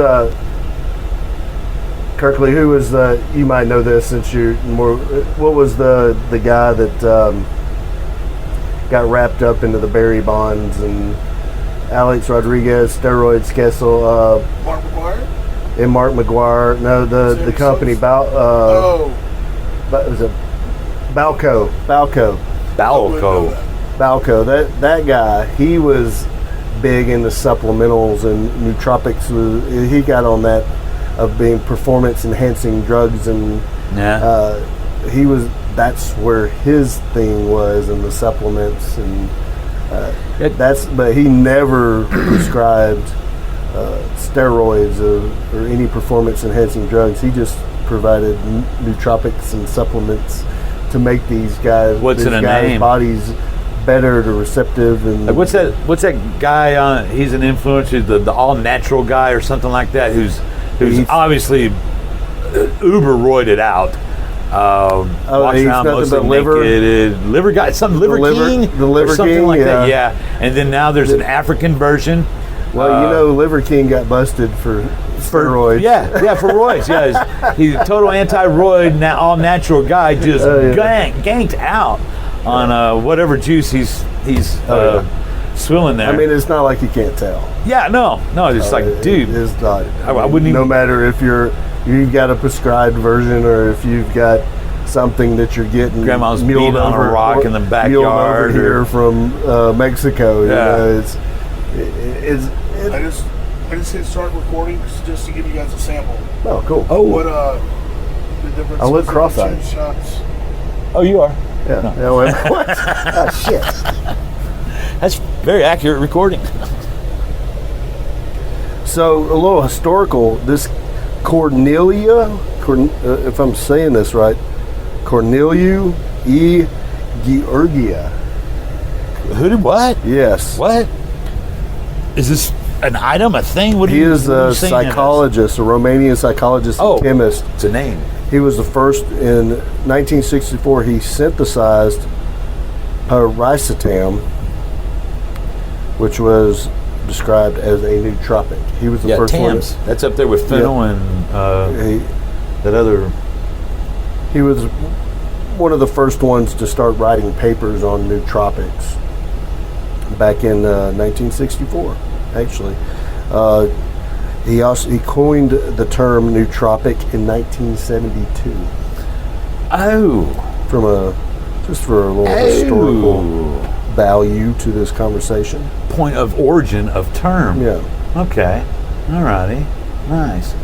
Kirkley? Who was you might know this since you're more. What was the guy that got wrapped up into the Barry Bonds and Alex Rodriguez, steroids, Kessel, Mark McGuire? And Mark McGuire. No, the company was it Balco? That guy, he was big into supplementals and nootropics. He got on that of being performance enhancing drugs, and that's where his thing was, in the supplements, and but he never prescribed steroids or any performance enhancing drugs. He just provided nootropics and supplements to make these guys' bodies better, to receptive. And what's that guy on? He's an influencer, the all natural guy or something like that, who's obviously uber roided out. Walks around mostly naked. Liver guy, something Liver King, the Liver or something King, like that. Yeah, and then now there's an African version. Well, Liver King got busted for steroids. For roids. Yeah, he's a total anti-roid, all natural guy, just ganked out on whatever juice he's swilling there. I mean, it's not like you can't tell. Yeah, no, it's like, dude, it's not. I wouldn't even. No matter if you've got a prescribed version or if you've got something that you're getting. Grandma's beating on a rock in the backyard, over here from Mexico. I just hit start recording just to give you guys a sample. Oh, cool. Oh, what the difference? I look cross-eyed. Shots. Oh, you are. Yeah. What? Oh, shit. That's very accurate recording. So, a little historical. This Cornelia, if I'm saying this right, Corneliu E. Georgia. Who did what? Yes. What? Is this an item, a thing? He is a psychologist, a Romanian psychologist and chemist. It's a name. He was the first in 1964. He synthesized piracetam, which was described as a nootropic. He was the first Tams. one. That's up there with fennel and that other. He was one of the first ones to start writing papers on nootropics back in 1964. Actually, he coined the term nootropic in 1972. Oh, just for a little historical value to this conversation. Point of origin of term. Yeah. Okay. Alrighty. Nice.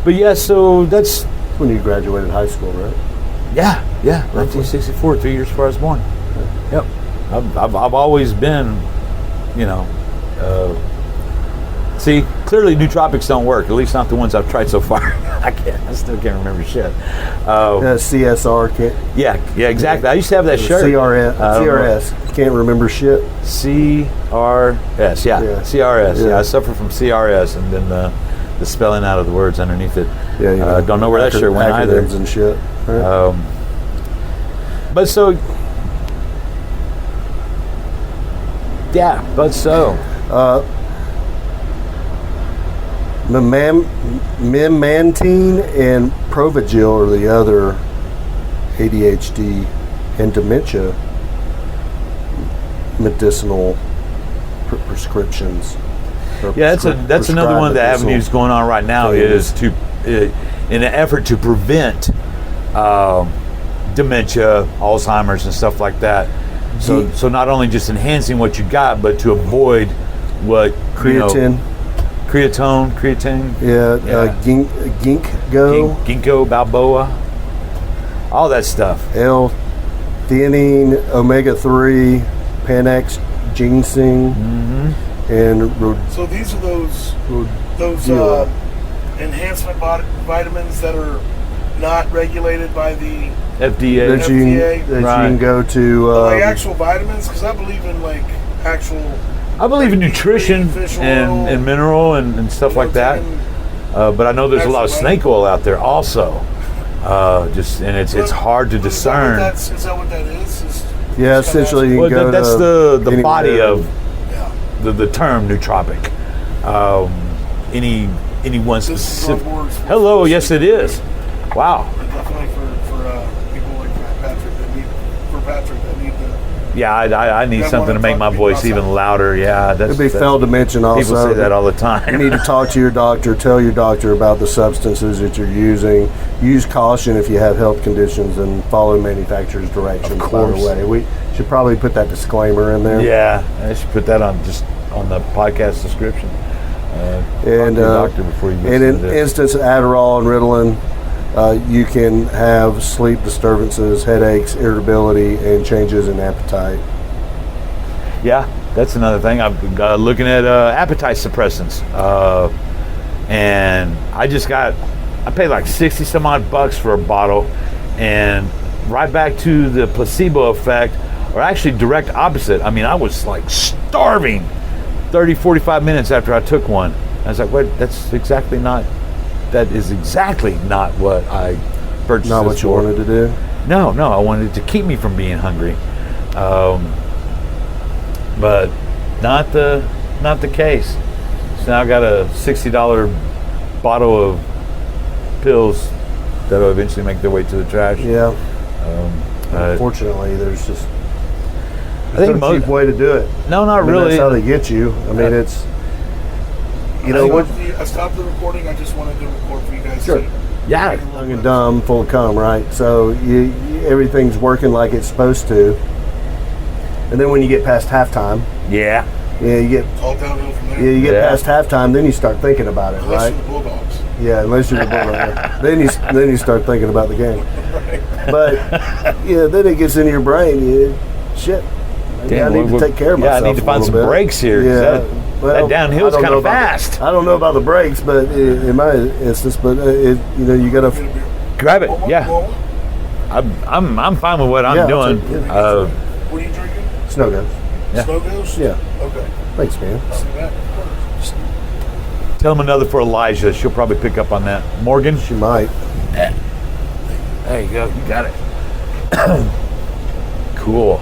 But yeah, so that's When you graduated high school, right? yeah, 1964, 3 years before I was born. Yep, I've always been, you know. See, clearly nootropics don't work. At least not the ones I've tried so far. I still can't remember shit. CSR can't. Yeah, exactly. I used to have that shirt. CRS can't remember shit. CRS, yeah. CRS. Yeah, I suffer from CRS, and then the spelling out of the words underneath it. Yeah, you know, don't know where that shirt went either. acronyms and shit. Right? But so, yeah, Memantine and Provigil are the other ADHD and dementia medicinal prescriptions. yeah, that's another one of the avenues going on right now is to, in an effort to prevent dementia, Alzheimer's, and stuff like that. So not only just enhancing what you got, but to avoid what creatine. Creatine. Yeah. Ginkgo biloba, all that stuff. L-theanine, omega-3, Panax, ginseng, and So these are those enhancement vitamins that are not regulated by the FDA. that you can go to. like actual vitamins, because I believe in like actual. I believe in nutrition fish oil, and mineral and stuff like that. But I know there's a lot of snake oil out there also. It's hard to discern. Is that what that is? Yeah, essentially you can go that's to the body anywhere. of the term nootropic. Any one specific. Hello, yes it is. Wow. Definitely for people like Patrick that need the. Yeah, I need something to make my voice even louder. Yeah, It'd be failed to mention also. People say that all the time. You need to talk to your doctor. Tell your doctor about the substances that you're using. Use caution if you have health conditions, and follow manufacturer's directions. By the way, we should probably put that disclaimer in there. Yeah, I should put that on the podcast description. And doctor before you in an instance of Adderall and Ritalin, you can have sleep disturbances, headaches, irritability, and changes in appetite. Yeah, that's another thing. I'm looking at appetite suppressants, and I paid like 60 some odd bucks for a bottle, and right back to the placebo effect, or actually direct opposite. I mean, I was like starving 30, 45 minutes after I took one. I was like, wait, that is exactly not what I purchased. Not what you wanted to do? No, I wanted it to keep me from being hungry. But not the case. So now I got a $60 bottle of pills that'll eventually make their way to the trash. Yeah. Unfortunately, there's just I think no cheap way to do it. No, not really. That's how they get you. I mean, it's I stopped the recording. I just wanted to record for you guys. Sure. Yeah. Young and dumb, full of cum, right? So everything's working like it's supposed to. And then when you get past halftime, yeah, you get all downhill from there. Yeah, you get past halftime, then you start thinking about it, Unless right? you're the Bulldogs. Yeah, unless you're the Bulldogs. then you start thinking about the game. Right. But then it gets into your brain. Shit. I need to take care of myself. Yeah, I need to find some brakes here. Yeah. That downhill is kind of fast. I don't know about the brakes, but in my instance, but you got to grab it. Yeah, I'm fine with what I'm doing. What are you drinking? Snow Ghost. Yeah. Snow Ghost? Yeah. Okay. Thanks, man. Tell them another for Elijah. She'll probably pick up on that. Morgan? She might. There you go. You got it. Cool.